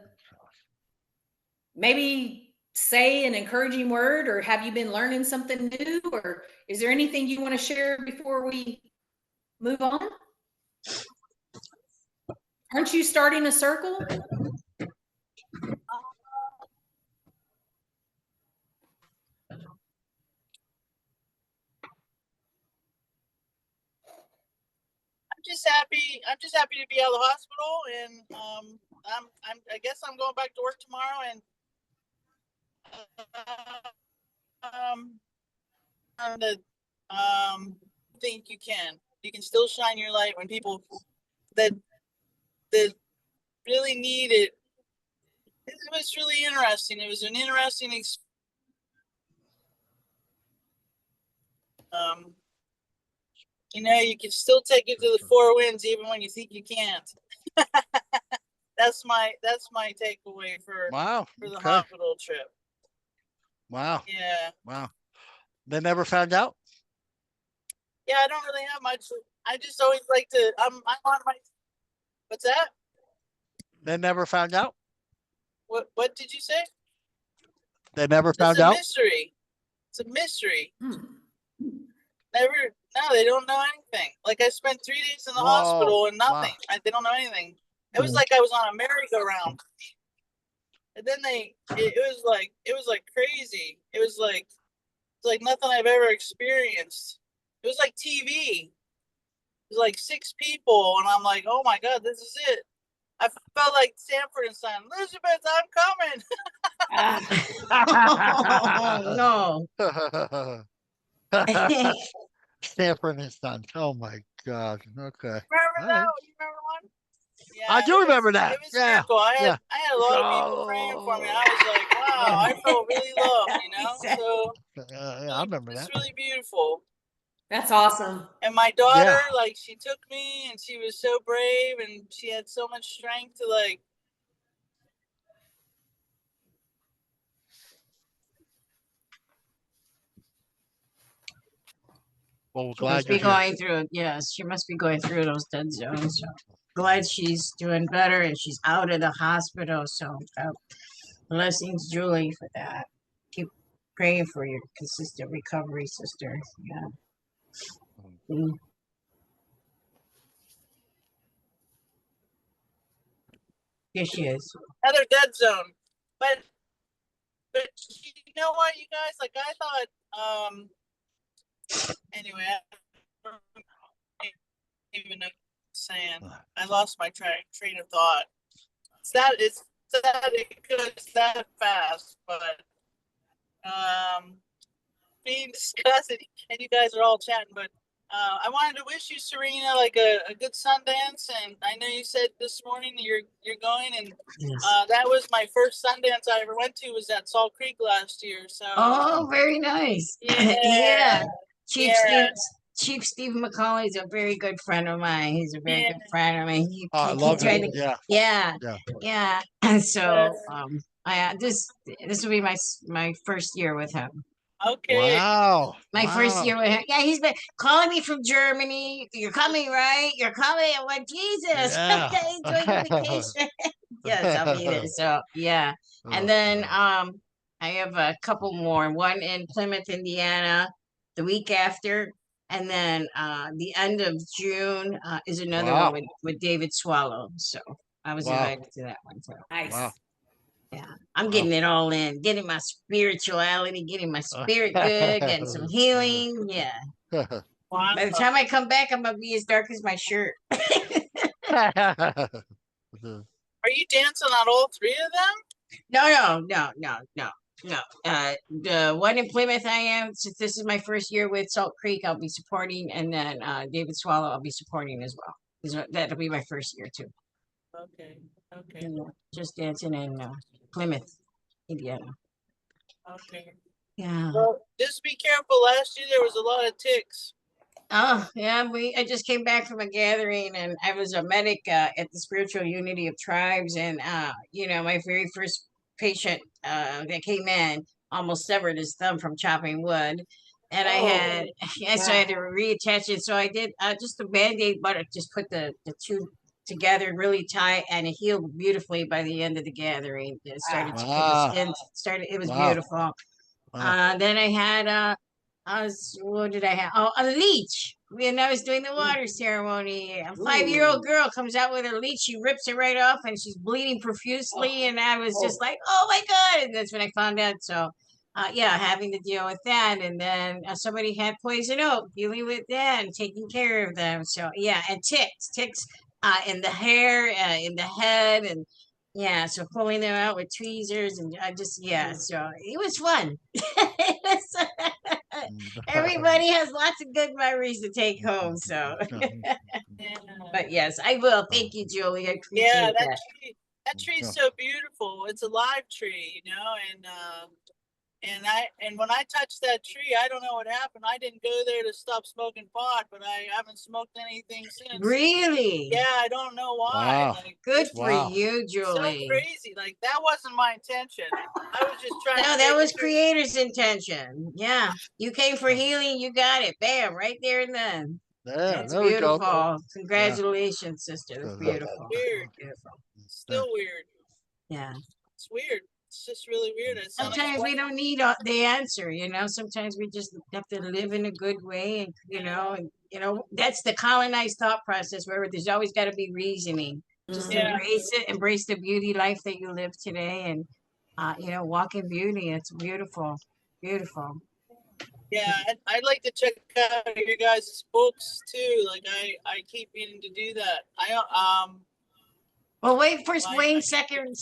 maybe say an encouraging word, or have you been learning something new, or is there anything you want to share before we move on? Aren't you starting a circle? I'm just happy to be out of the hospital, and I guess I'm going back to work tomorrow, and think you can still shine your light when people that really need it. It was really interesting. It was an interesting experience. You can still take it to the four winds even when you think you can't. That's my takeaway for the hospital trip. Wow. Yeah. Wow. They never found out? Yeah, I don't really have much. I just always like to I'm on my what's that? They never found out? What did you say? They never found out? Mystery. It's a mystery. Hmm. No, they don't know anything. Like I spent 3 days in the hospital and nothing. Wow. They don't know anything. It was like I was on a merry-go-round. And then it was like crazy. It was like nothing I've ever experienced. It was like TV. It was like 6 people, and I'm like, oh my God, this is it. I felt like Sanford and Son. Elizabeth, I'm coming. Oh, no. Sanford and Son. Oh my God. Okay. Remember All that? right. You remember one? Yeah, I do remember that. It was Yeah. miracle. I Yeah. had a lot of people praying for me. I was like, wow, I felt really loved, So I remember it's that. really beautiful. That's awesome. And my daughter, Yeah. like, she took me, and she was so brave, and she had so much strength to like. Well, we're She must glad be you're here. going through, yes, she must be going through those dead zones. So glad she's doing better and she's out of the hospital. So blessings, Julie, for that. Keep praying for your consistent recovery, sister. Yeah. Mm. Yes, she is. Another dead zone. But you know what, you guys? Like, I thought, anyway, I don't even know what I'm saying. I lost my train of thought. It's that it goes that fast, but being discussed, and you guys are all chatting, but I wanted to wish you, Serena, like a good Sundance, and I know you said this morning you're going, and Yes. that was my first Sundance I ever went to, was at Salt Creek last year. So Oh, very nice. yeah, Yeah. Chief yeah. Steve McCauley is a very good friend of mine. He's a very good friend of mine. I He love tried it. to, Yeah. yeah. And so this will be my first year with him. Okay. Wow. My first year with him. Yeah, he's been calling me from Germany. You're coming, right? You're coming. I'm like, Jesus. Yeah. Enjoy your vacation. Yes, I'll be there. So yeah. And then I have a couple more. One in Plymouth, Indiana, the week after. And then the end of June is another Wow. one with David Swallow. So I was Wow. invited to that one too. Nice. Wow. Yeah, I'm Wow. getting it all in, getting my spirituality, getting my spirit good, getting some healing. Yeah. Wow. By the time I come back, I'm gonna be as dark as my shirt. Are you dancing on all 3 of them? No. The one in Plymouth, I am. Since this is my first year with Salt Creek, I'll be supporting, and then David Swallow, I'll be supporting as well. That'll be my first year too. Okay. Yeah, just dancing in Plymouth, Indiana. Okay. Yeah. Well, just be careful. Last year there was a lot of ticks. Oh, yeah, I just came back from a gathering and I was a medic at the Spiritual Unity of Tribes, and my very first patient that came in almost severed his thumb from chopping wood. And I had so I had to reattach it. So I did just a Band-Aid, but I just put the 2 together really tight, and it healed beautifully by the end of the gathering. It started to, Wow. the skin started, it was Wow. beautiful. Wow. Then I had, what did I have? Oh, a leech. When I was doing the water ceremony, a 5-year-old girl comes out with her leech. She rips it right off, and she's bleeding profusely. And I was just like, "Oh my God!" And that's when I found out. So, yeah, having to deal with that, and then somebody had poison oak, dealing with that, and taking care of them. So, yeah, and ticks, in the hair, in the head, and yeah, so pulling them out with tweezers, and I just, yeah, so it was fun. Everybody has lots of good memories to take home. So, Yeah. but yes, I will. Thank you, Julie. I appreciate Yeah, that. that tree's so beautiful. It's a live tree, you know, and when I touched that tree, I don't know what happened. I didn't go there to stop smoking pot, but I haven't smoked anything since. Really? Yeah, I don't know why. Wow. Like, Good for Wow. you, so Julie. crazy. Like that wasn't my intention. I was just trying No, to that make was it Creator's intention. Yeah, you came for healing. You got it. Bam, right there and then. Yeah, That's there we go. beautiful. Congratulations, sister. That's So, beautiful. weird. Beautiful. Still weird. Yeah. It's weird. It's just really weird. It's Sometimes we don't need the answer, you know. Sometimes we just have to live in a good way, and that's the colonized thought process where there's always got to be reasoning. Just Yeah. embrace it, embrace the beauty life that you live today, and walk in beauty. It's beautiful, beautiful. Yeah, I'd like to check out your guys' books too. Like I keep meaning to do that. Well, wait for Why- Wayne second.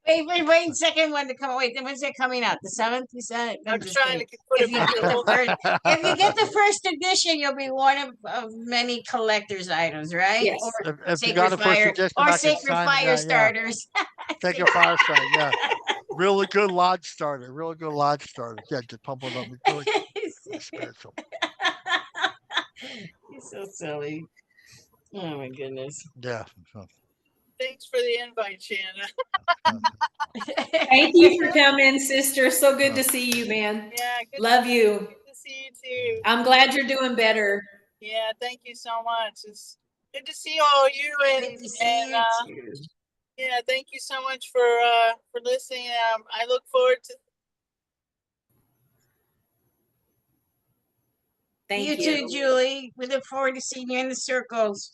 Wait for Wayne's second one to come out. Wait, when's it coming out? The 7th, you said? I'm just trying kidding. to put If it you get the into first, if you get the first edition, you'll be one of many collector's items, right? Yes. Or if you Sacred got a first Fire, edition, or I can Sacred sign it. Fire Yeah, starters. take a fire starter. Yeah, really good lodge starter. Really good lodge starter. Yeah, just pump it up. Really spiritual. You're so silly. Oh my goodness. Yeah. So, Thanks for the invite, Shanna. Thank you for coming, sister. So good to see you, man. Yeah, good Love you. Good to see you too. I'm glad you're doing better. Yeah, thank you so much. It's good to see all you Good to see you too. yeah, thank you so much for listening. I look forward to Thank You too, Julie. We look forward to seeing you in the circles.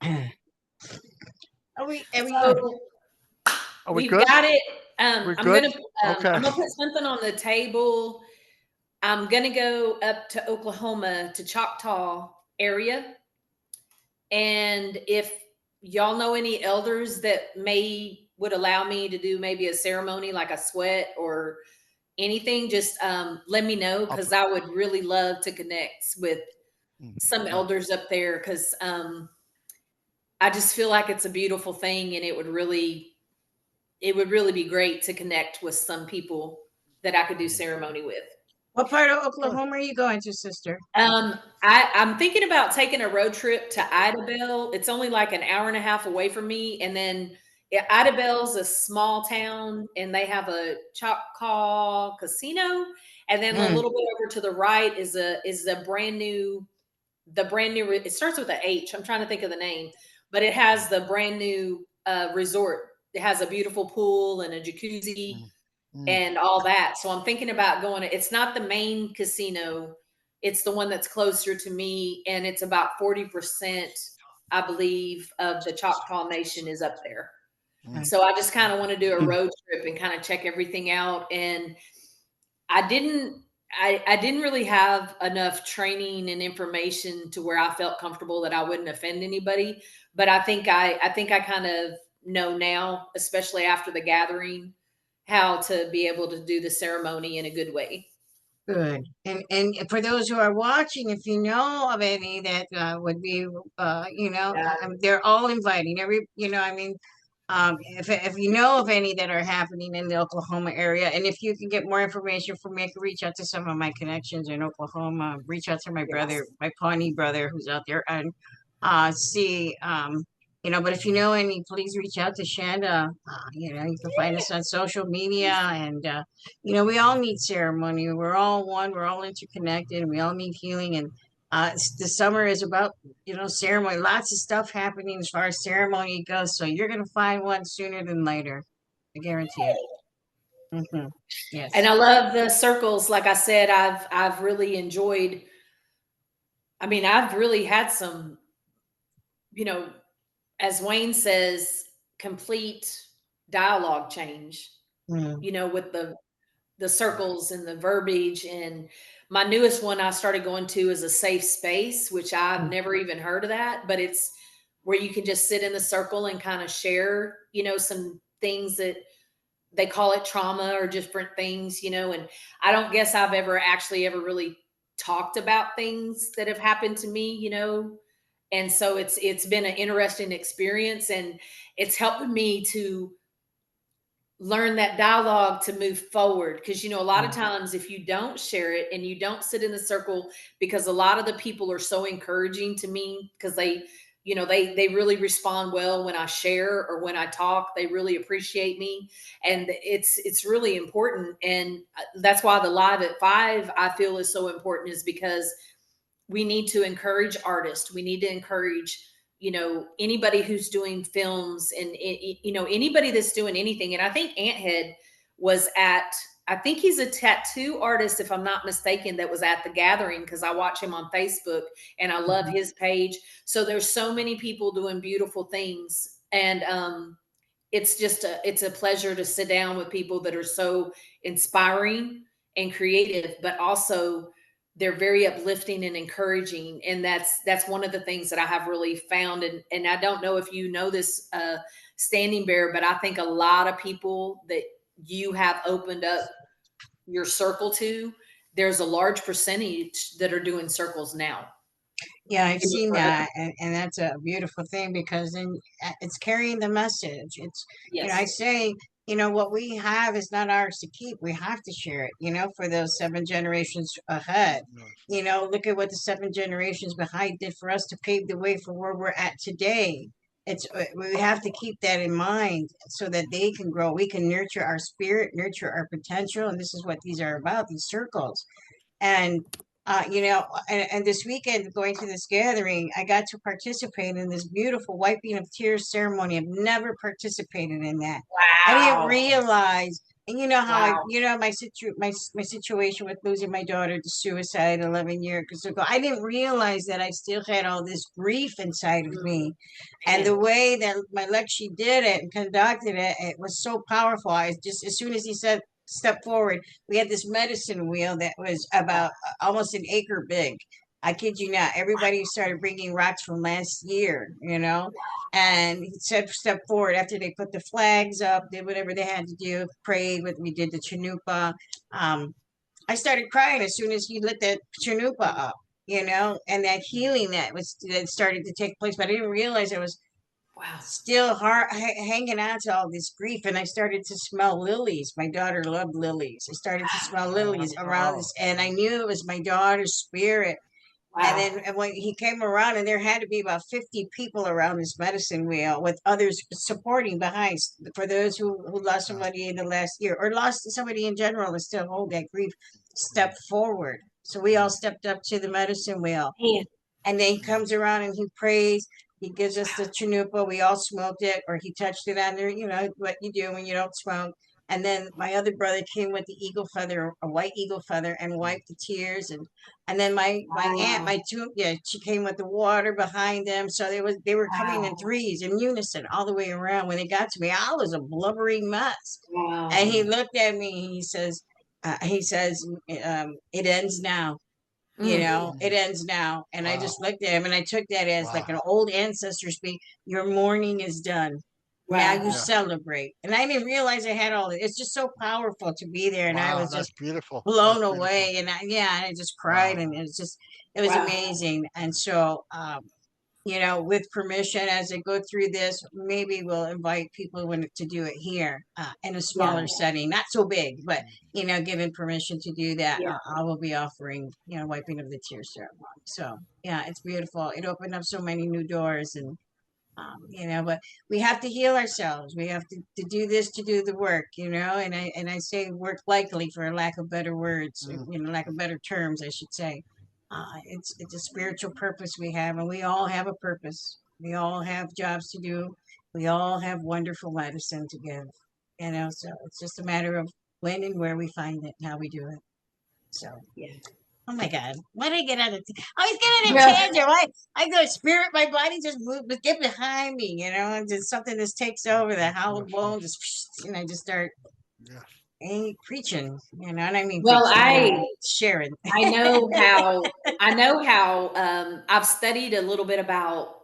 Are we So are we we've good? got it. We're I'm good? gonna Okay. I'm gonna put something on the table. I'm gonna go up to Oklahoma to Choctaw area. And if y'all know any elders that would allow me to do maybe a ceremony like a sweat or anything, just let me know, because I would really love to connect with some elders up there, because I just feel like it's a beautiful thing, and it would really be great to connect with some people that I could do ceremony with. What part of Oklahoma are you going to, sister? I'm thinking about taking a road trip to Idabel. It's only like an hour and a half away from me. And then Idabel's a small town, and they have a Choctaw casino. And then a little bit over to the right is the brand new, it starts with an H. I'm trying to think of the name, but it has the brand new resort. It has a beautiful pool and a jacuzzi and all that. So I'm thinking about going it's not the main casino. It's the one that's closer to me. And it's about 40%, I believe, of the Choctaw Nation is up there. So I just kind of want to do a road trip and kind of check everything out. And I didn't really have enough training and information to where I felt comfortable that I wouldn't offend anybody. But I think I kind of know now, especially after the gathering, how to be able to do the ceremony in a good way. Good. And for those who are watching, if you know of any that would be, they're all inviting if you know of any that are happening in the Oklahoma area, and if you can get more information from me, I can reach out to some of my connections in Oklahoma, reach out to my brother, my Pawnee brother who's out there, and see You know, but if you know any, please reach out to Shanda. You know, you can find us on social media, and you know, we all need ceremony. We're all one. We're all interconnected, and we all need healing. And the summer is about, you know, ceremony. Lots of stuff happening as far as ceremony goes. So you're gonna find one sooner than later. I guarantee it. Yes. And I love the circles. Like I said, I've really enjoyed. I mean, I've really had some, you know, as Wayne says, complete dialogue change. Mm. You know, with the circles and the verbiage. And my newest one I started going to is a safe space, which I've never even heard of that, but it's where you can just sit in the circle and kind of share, you know, some things that they call it trauma or different things, you know. And I don't guess I've ever really talked about things that have happened to me, you know. And so it's been an interesting experience, and it's helping me to learn that dialogue to move forward. Because, you know, a lot of times if you don't share it and you don't sit in the circle, because a lot of the people are so encouraging to me, because they, you know, they really respond well when I share or when I talk. They really appreciate me, and it's really important. And that's why the Live at 5 I feel is so important, is because we need to encourage artists. We need to encourage, you know, anybody who's doing films, and you know, anybody that's doing anything. And I think Anthead was at, I think he's a tattoo artist, if I'm not mistaken, that was at the gathering, because I watch him on Facebook and I love his page. So there's so many people doing beautiful things. And it's just it's a pleasure to sit down with people that are so inspiring and creative, but also they're very uplifting and encouraging. And that's one of the things that I have really found. And I don't know if you know this, Standing Bear, but I think a lot of people that you have opened up your circle to, there's a large percentage that are doing circles now. Yeah, I've seen that, and that's a beautiful thing, because then it's carrying the message. It's, you know, I Yes. say, you know, what we have is not ours to keep. We have to share it, you know, for those 7 generations ahead. You know, look at what the 7 generations behind did for us to pave the way for where we're at today. It's we have to keep that in mind so that they can grow. We can nurture our spirit, nurture our potential, and this is what these are about, these circles. And you know, and this weekend going to this gathering, I got to participate in this beautiful wiping of tears ceremony. I've never participated in that. I didn't Wow. realize, and you know how Wow. you know, my situation with losing my daughter to suicide 11 years ago. I didn't realize that I still had all this grief inside of me, and the way that my Lexi did it and conducted it, it was so powerful. I just, as soon as he said step forward, we had this medicine wheel that was about almost an acre big. I kid you not. Everybody started bringing rocks from last year, you know, and he said step forward. After they put the flags up, did whatever they had to do, prayed with, we did the chanupa. I started crying as soon as he lit that chanupa up, you know, and that healing that started to take place. But I didn't realize I was Wow. still hanging on to all this grief. And I started to smell lilies. My daughter loved lilies. I started to smell lilies around this, and I knew it was my daughter's spirit. And Wow. then when he came around, and there had to be about 50 people around this medicine wheel with others supporting behind, for those who lost somebody in the last year or lost somebody in general and still hold that grief, step forward. So we all stepped up to the medicine wheel. Man. And then he comes around and he prays. He gives us the chanupa. We all smoked it, or he touched it on there. You know what you do when you don't smoke. And then my other brother came with the eagle feather, a white eagle feather, and wiped the tears. And then my aunt, she came with the water behind them. So they were coming in threes in unison all the way around. When they got to me, I was a blubbery mess. Wow. And he looked at me. And he says, it ends now. You know, it ends now. And I just looked at him, and I took that as like an old ancestor speak. Your mourning is done. Now you Wow. celebrate. And I didn't realize I had all this. It's just so powerful to be there. And I was That's just beautiful. blown That's away. And I just cried. And it was Wow. amazing. And so, you know, with permission, as I go through this, maybe we'll invite people to do it here in a smaller setting, not so big, but, you know, given permission to do that, Yeah. I will be offering, you know, wiping of the tears ceremony. So, yeah, it's beautiful. It opened up so many new doors, and But we have to heal ourselves. We have to do this to do the work, and I say work likely for a lack of better words, lack of better terms, I should say. It's a spiritual purpose we have, and we all have a purpose. We all have jobs to do. We all have wonderful medicine to give, so it's just a matter of when and where we find it and how we do it. So, yeah. Oh my God. Why did I get out of I always get out of tangent. Why I go spirit, my body just move, but get behind me, and just something just takes over the hollow bone, just I just start preaching, and I mean Well, preaching, sharing. I know how I've studied a little bit about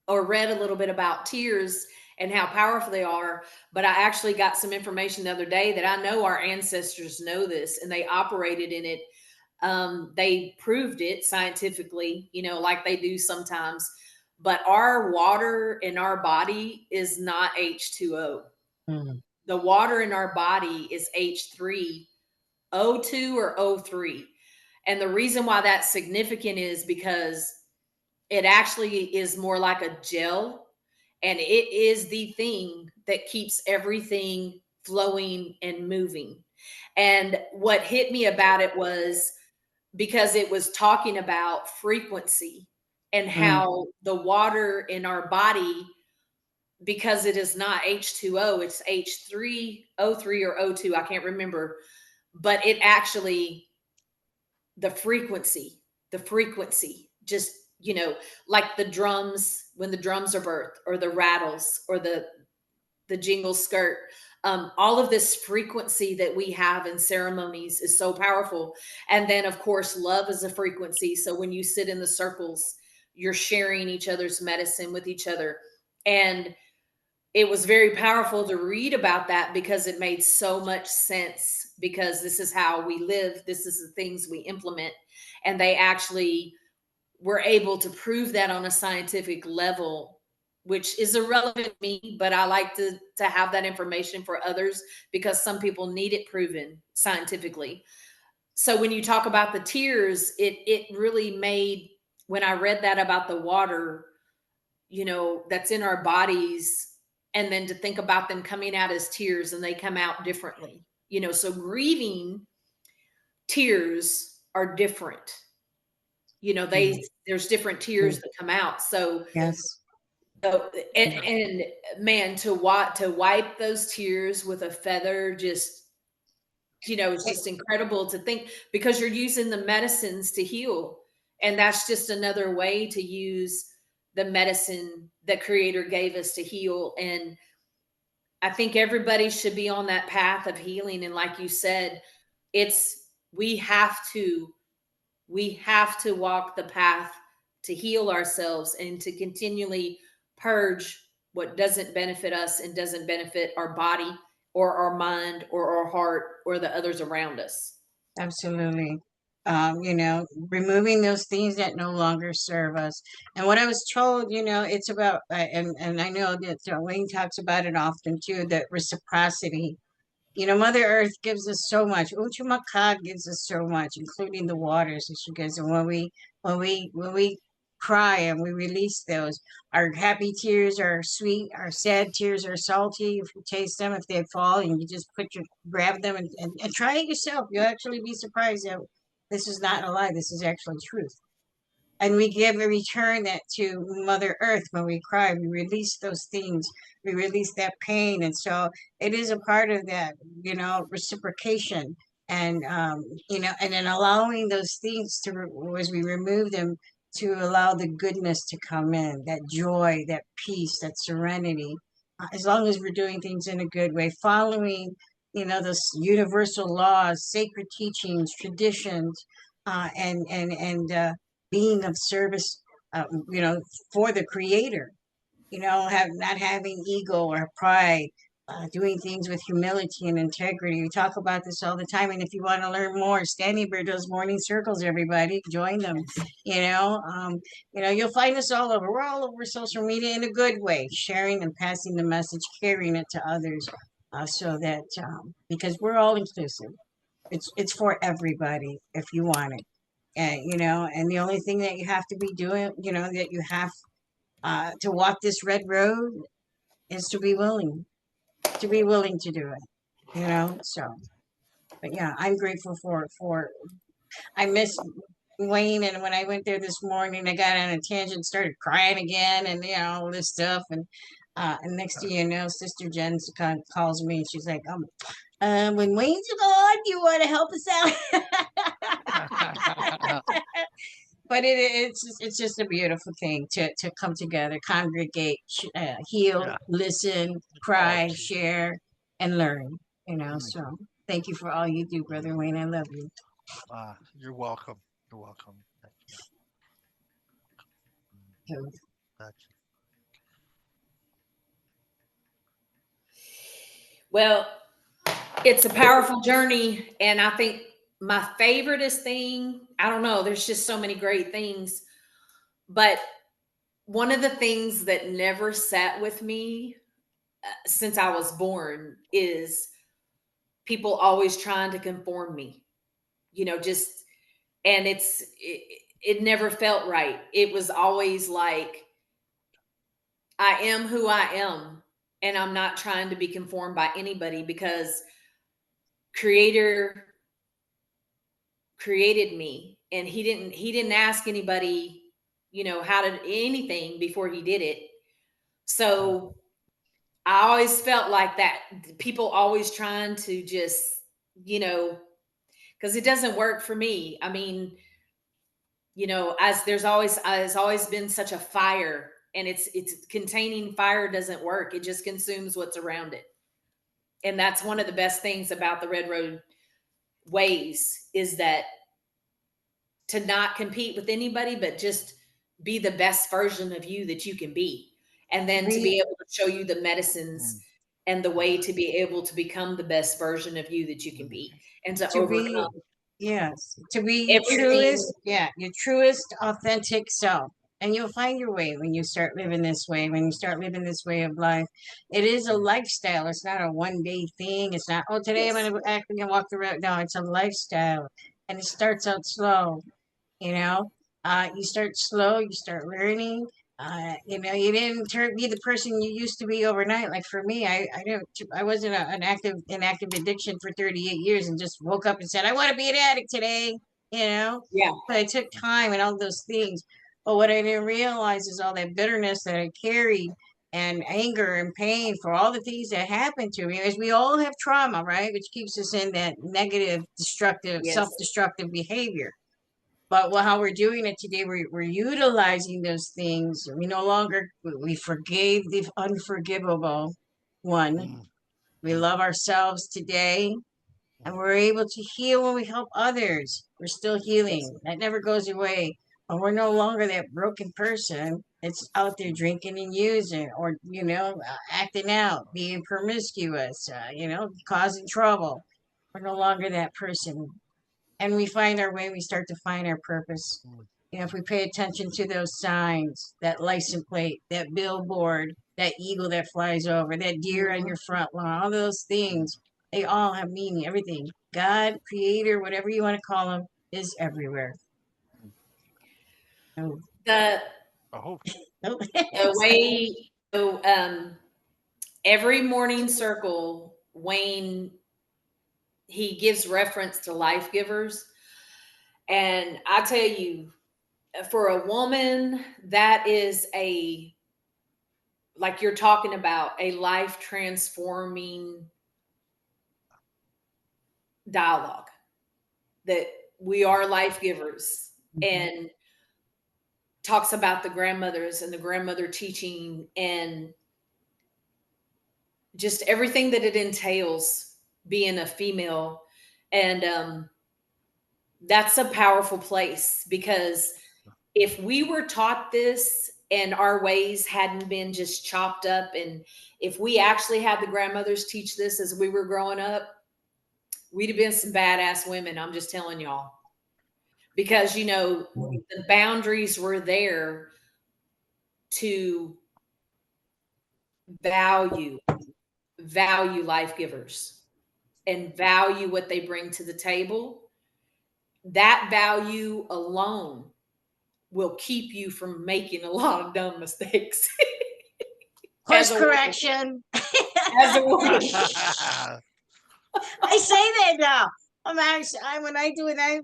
or read a little bit about tears and how powerful they are, but I actually got some information the other day that I know our ancestors know this and they operated in it. They proved it scientifically, like they do sometimes, but our water in our body is not H2O. The water in our body is H3O2 or O3. And the reason why that's significant is because it actually is more like a gel, and it is the thing that keeps everything flowing and moving. And what hit me about it was because it was talking about frequency and how the water in our body, because it is not H2O, it's H3O3 or O2, I can't remember, but it actually, the frequency just, like the drums, when the drums are birthed, or the rattles, or the jingle skirt, all of this frequency that we have in ceremonies is so powerful. And then of course, love is a frequency. So when you sit in the circles, you're sharing each other's medicine with each other. And it was very powerful to read about that because it made so much sense, because this is how we live. This is the things we implement. And they actually were able to prove that on a scientific level, which is irrelevant to me, but I like to have that information for others because some people need it proven scientifically. So when you talk about the tears, it really made, when I read that about the water, that's in our bodies, and then to think about them coming out as tears, and they come out differently, so grieving tears are different. There's different tears that come out. So yes. So, and man, to wipe those tears with a feather, just, it's just incredible to think, because you're using the medicines to heal. And that's just another way to use the medicine that Creator gave us to heal. And I think everybody should be on that path of healing. And like you said, we have to walk the path to heal ourselves and to continually purge what doesn't benefit us and doesn't benefit our body or our mind or our heart or the others around us. Absolutely. Removing those things that no longer serve us. And what I was told, it's about, and I know that Wayne talks about it often too, that reciprocity. Mother Earth gives us so much. Uchumakad gives us so much, including the waters. She goes, and when we cry and we release those, our happy tears are sweet, our sad tears are salty. If you taste them, if they fall, and you just grab them and try it yourself, you'll actually be surprised that this is not a lie. This is actually truth. And we give a return that to Mother Earth. When we cry, we release those things, we release that pain. And so it is a part of that, reciprocation. And, and then allowing those things as we remove them, to allow the goodness to come in, that joy, that peace, that serenity, as long as we're doing things in a good way, following, those universal laws, sacred teachings, traditions, and being of service, for the Creator, not having ego or pride, doing things with humility and integrity. We talk about this all the time. And if you want to learn more, Standing Bird does morning circles, everybody. Join them. You'll find us all over. We're all over social media in a good way, sharing and passing the message, carrying it to others, so that, because we're all inclusive. It's for everybody if you want it. And, and the only thing that you have to be doing, that you have to walk this red road is to be willing to do it, you know. So, but yeah, I'm grateful for. I miss Wayne, and when I went there this morning, I got on a tangent, started crying again, and you know all this stuff, and next thing you know, Sister Jen calls me, and she's like, when Wayne's gone, you want to help us out? But it's just a beautiful thing to come together, congregate, heal, Yeah. listen, cry, Oh, share, and learn. You know, so thank you for all you do, Brother Wayne. I love you. You're welcome. You're welcome. Thank you. Thank you. Well, it's a powerful journey. And I think my favoriteest thing, I don't know, there's just so many great things. But one of the things that never sat with me since I was born is people always trying to conform me, you know, just, and it never felt right. It was always like, I am who I am, and I'm not trying to be conformed by anybody because Creator created me, and he didn't ask anybody, you know, how to anything before he did it. So I always felt like that. People always trying to just, you know, because it doesn't work for me. I mean, you know, as there's always been such a fire, and it's containing fire doesn't work. It just consumes what's around it. And that's one of the best things about the Red Road ways, is that to not compete with anybody, but just be the best version of you that you can be. And then to be able to show you the medicines and the way to be able to become the best version of you that you can be, and to overcome. Yes, to be your truest, your truest authentic self. And you'll find your way when you start living this way, when you start living this way of life. It is a lifestyle. It's not a one day thing. It's not, oh, today I'm going to act and walk the road. No, it's a lifestyle. And it starts out slow, you know. You start slow, you start learning. You know, you didn't be the person you used to be overnight. Like for me, I wasn't an active addiction for 38 years and just woke up and said, I want to be an addict today, you know? Yeah. But it took time and all those things. But what I didn't realize is all that bitterness that I carried, and anger and pain for all the things that happened to me. As we all have trauma, right? Which keeps us in that negative, destructive, self-destructive behavior. But how we're doing it today, we're utilizing those things. We no longer, we forgave the unforgivable one. We love ourselves today, and we're able to heal when we help others. We're still healing. That never goes away. But we're no longer that broken person that's out there drinking and using, or, you know, acting out, being promiscuous, you know, causing trouble. We're no longer that person. And we find our way, we start to find our purpose. You know, if we pay attention to those signs, that license plate, that billboard, that eagle that flies over, that deer on your front lawn, all those things, they all have meaning. Everything, God, creator, whatever you want to call him, is everywhere. Oh. The way, every morning circle, Wayne, he gives reference to life givers. And I tell you, for a woman, that is like you're talking about, a life transforming dialogue, that we are life givers, and talks about the grandmothers and the grandmother teaching, and just everything that it entails being a female. And that's a powerful place, because if we were taught this and our ways hadn't been just chopped up, and if we actually had the grandmothers teach this as we were growing up, we'd have been some badass women. I'm just telling y'all, because, you know, the boundaries were there to value life givers and value what they bring to the table. That value alone will keep you from making a lot of dumb mistakes. Course As a woman. correction. As a woman. I say that now. When I do it, I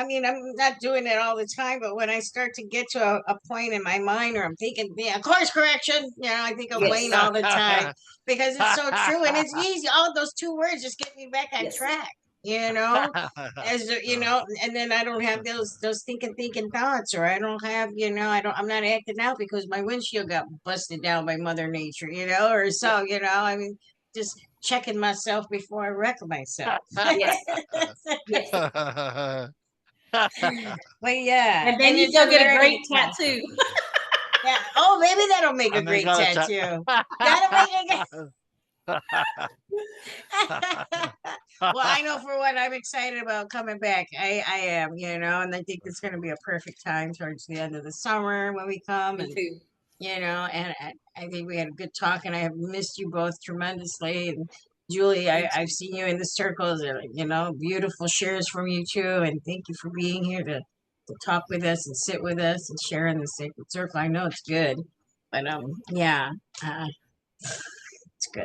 mean, I'm not doing it all the time, but when I start to get to a point in my mind, or I'm thinking, yeah, course correction, I think of Yes. Wayne all the time because it's so true and it's easy. All those 2 words just get me back on Yes. track, and then I don't have those thinking thoughts, or I don't have, I'm not acting out because my windshield got busted down by Mother Nature, or so, I mean, just checking myself before I wreck myself. Yes. Yes. But yeah. And then you it's go get a learning great process. tattoo. Yeah. Oh, maybe that'll make a And they great got a tattoo. That'll make a Well, I know for what I'm excited about coming back. I am, and I think it's going to be a perfect time towards the end of the summer when we come. Me And too. and I think we had a good talk, and I have missed you both tremendously. And Julie, I've seen you in the circles, and beautiful shares from you too. And thank you for being here to talk with us and sit with us and share in the sacred circle. I know it's good, but yeah, it's good.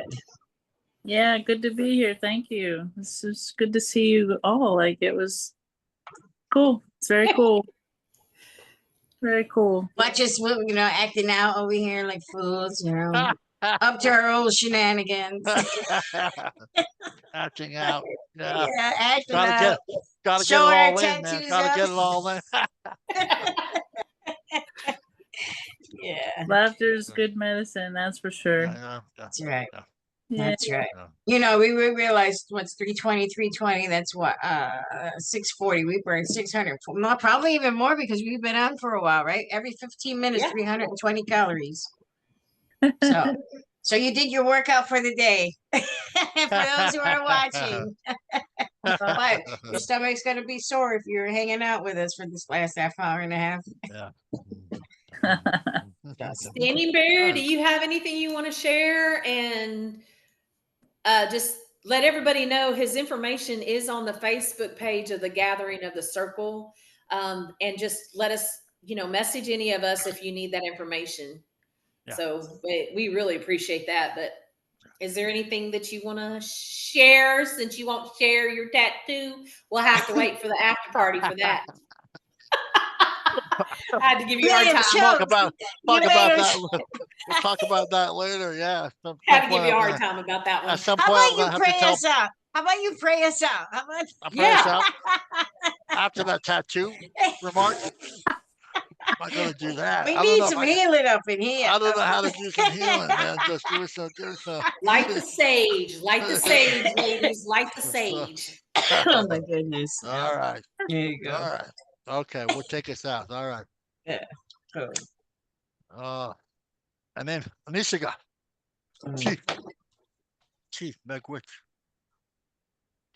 Yeah, good to be here. Thank you. This is good to see you all. Like, it was cool. It's very cool. Very cool. But just acting out over here like fools, up to our old shenanigans. Acting out. Yeah. Yeah, acting Gotta out. get it Showing our all in, man. tattoos Gotta up. get it all in. Yeah, Laughter's good medicine, that's for sure. that's right. Yeah. That's right. We realized what's 320, 320. That's what 640. We burned 600. Probably even more because we've been on for a while, right? Every 15 minutes, Yeah. 320 calories. So you did your workout for the day. For those who are watching. But your stomach's gonna be sore if you're hanging out with us for this last half hour and a half. Yeah. Standing Bear, do you have anything you want to share? And just let everybody know his information is on the Facebook page of the Gathering of the Circle. And just let us, message any of us if you need that information. Yeah. So we really appreciate that. But is there anything that you want to share since you won't share your tattoo? We'll have to wait for the after party for that. I had to give you a hard time. Talk about that. We'll talk about that later. Yeah. Had to give you a hard time about that one. At some How point, about you pray us out? How about you pray us out? How about pray us out after that tattoo remark. I'm not gonna do that. We need some healing up in here. I don't know how to do some healing, man. Just do some. Light the sage, ladies, light the sage. Oh my goodness. All right. There you go. All right. Okay, we'll take us out. All right. Yeah. Cool. And then Anishiga. Chief Megwitch.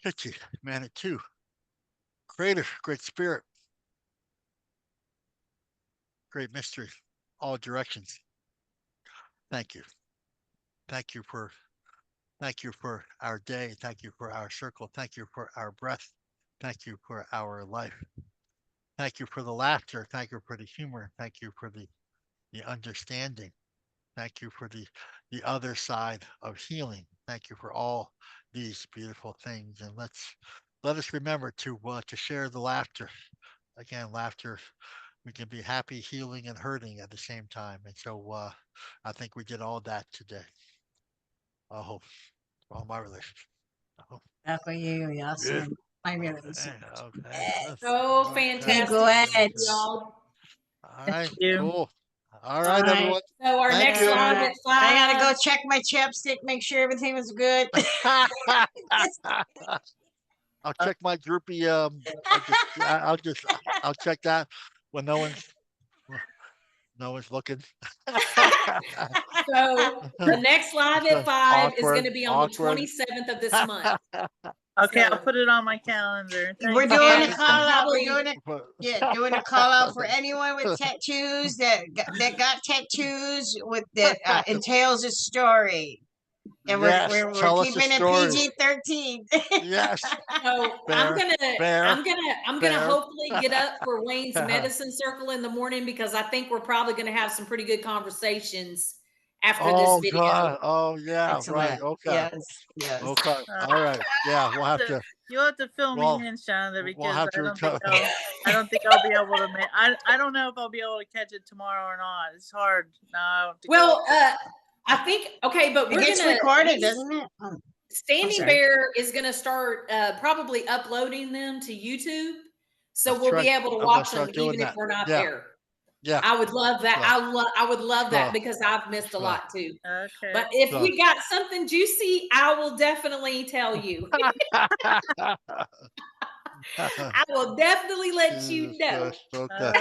Kitchi, Manitou. Creator, Great Spirit. Great mystery, all directions. Thank you. Thank you for our day. Thank you for our circle. Thank you for our breath. Thank you for our life. Thank you for the laughter. Thank you for the humor. Thank you for the understanding. Thank you for the other side of healing. Thank you for all these beautiful things. And let us remember to share the laughter. Again, laughter. We can be happy, healing, and hurting at the same time. And so I think we did all that today. I hope. All my relationships. That's for you, awesome. My relationship. Okay. So fantastic. Go ahead. Y'all. All right. you. Cool. All right, everyone. So our Thank next you. live at 5. I gotta go check my chapstick, make sure everything was good. I'll check my droopy. I'll check that when no one's looking. So the next live at 5 is Awkward, going to be on awkward. the 27th of this month. Okay, So- I'll put it on my calendar. We're Thank doing you. a call out. We're Probably- doing it. Doing a call out for anyone with tattoos that got tattoos that entails a story. And Yes, we're tell us a keeping it story. PG-13. Yes, So fair, I'm gonna fair. hopefully get up for Wayne's medicine circle in the morning because I think we're probably gonna have some pretty good conversations after this Oh, video. God. Oh, yeah, right. Excellent. Okay. Yes, yes. Okay. All right. Yeah, we'll have to, You'll have to fill well, me in, Shonda, we'll because have I to don't think reco- I don't think I'll be able to make. I don't know if I'll be able to catch it tomorrow or not. It's hard now. To Well, go. I think okay, but It we're gets gonna recorded, doesn't it? Oh, Standing sorry. Bear is gonna start probably uploading them to YouTube, so That's we'll right. be able to I'm gonna watch them start doing even if that. we're not Yeah. there. Yeah. I would love that. So, I would love that so, because I've missed a so. lot too. Okay. But if So. we got something juicy, I will definitely tell you. I will definitely let you Jesus know. Christ, okay.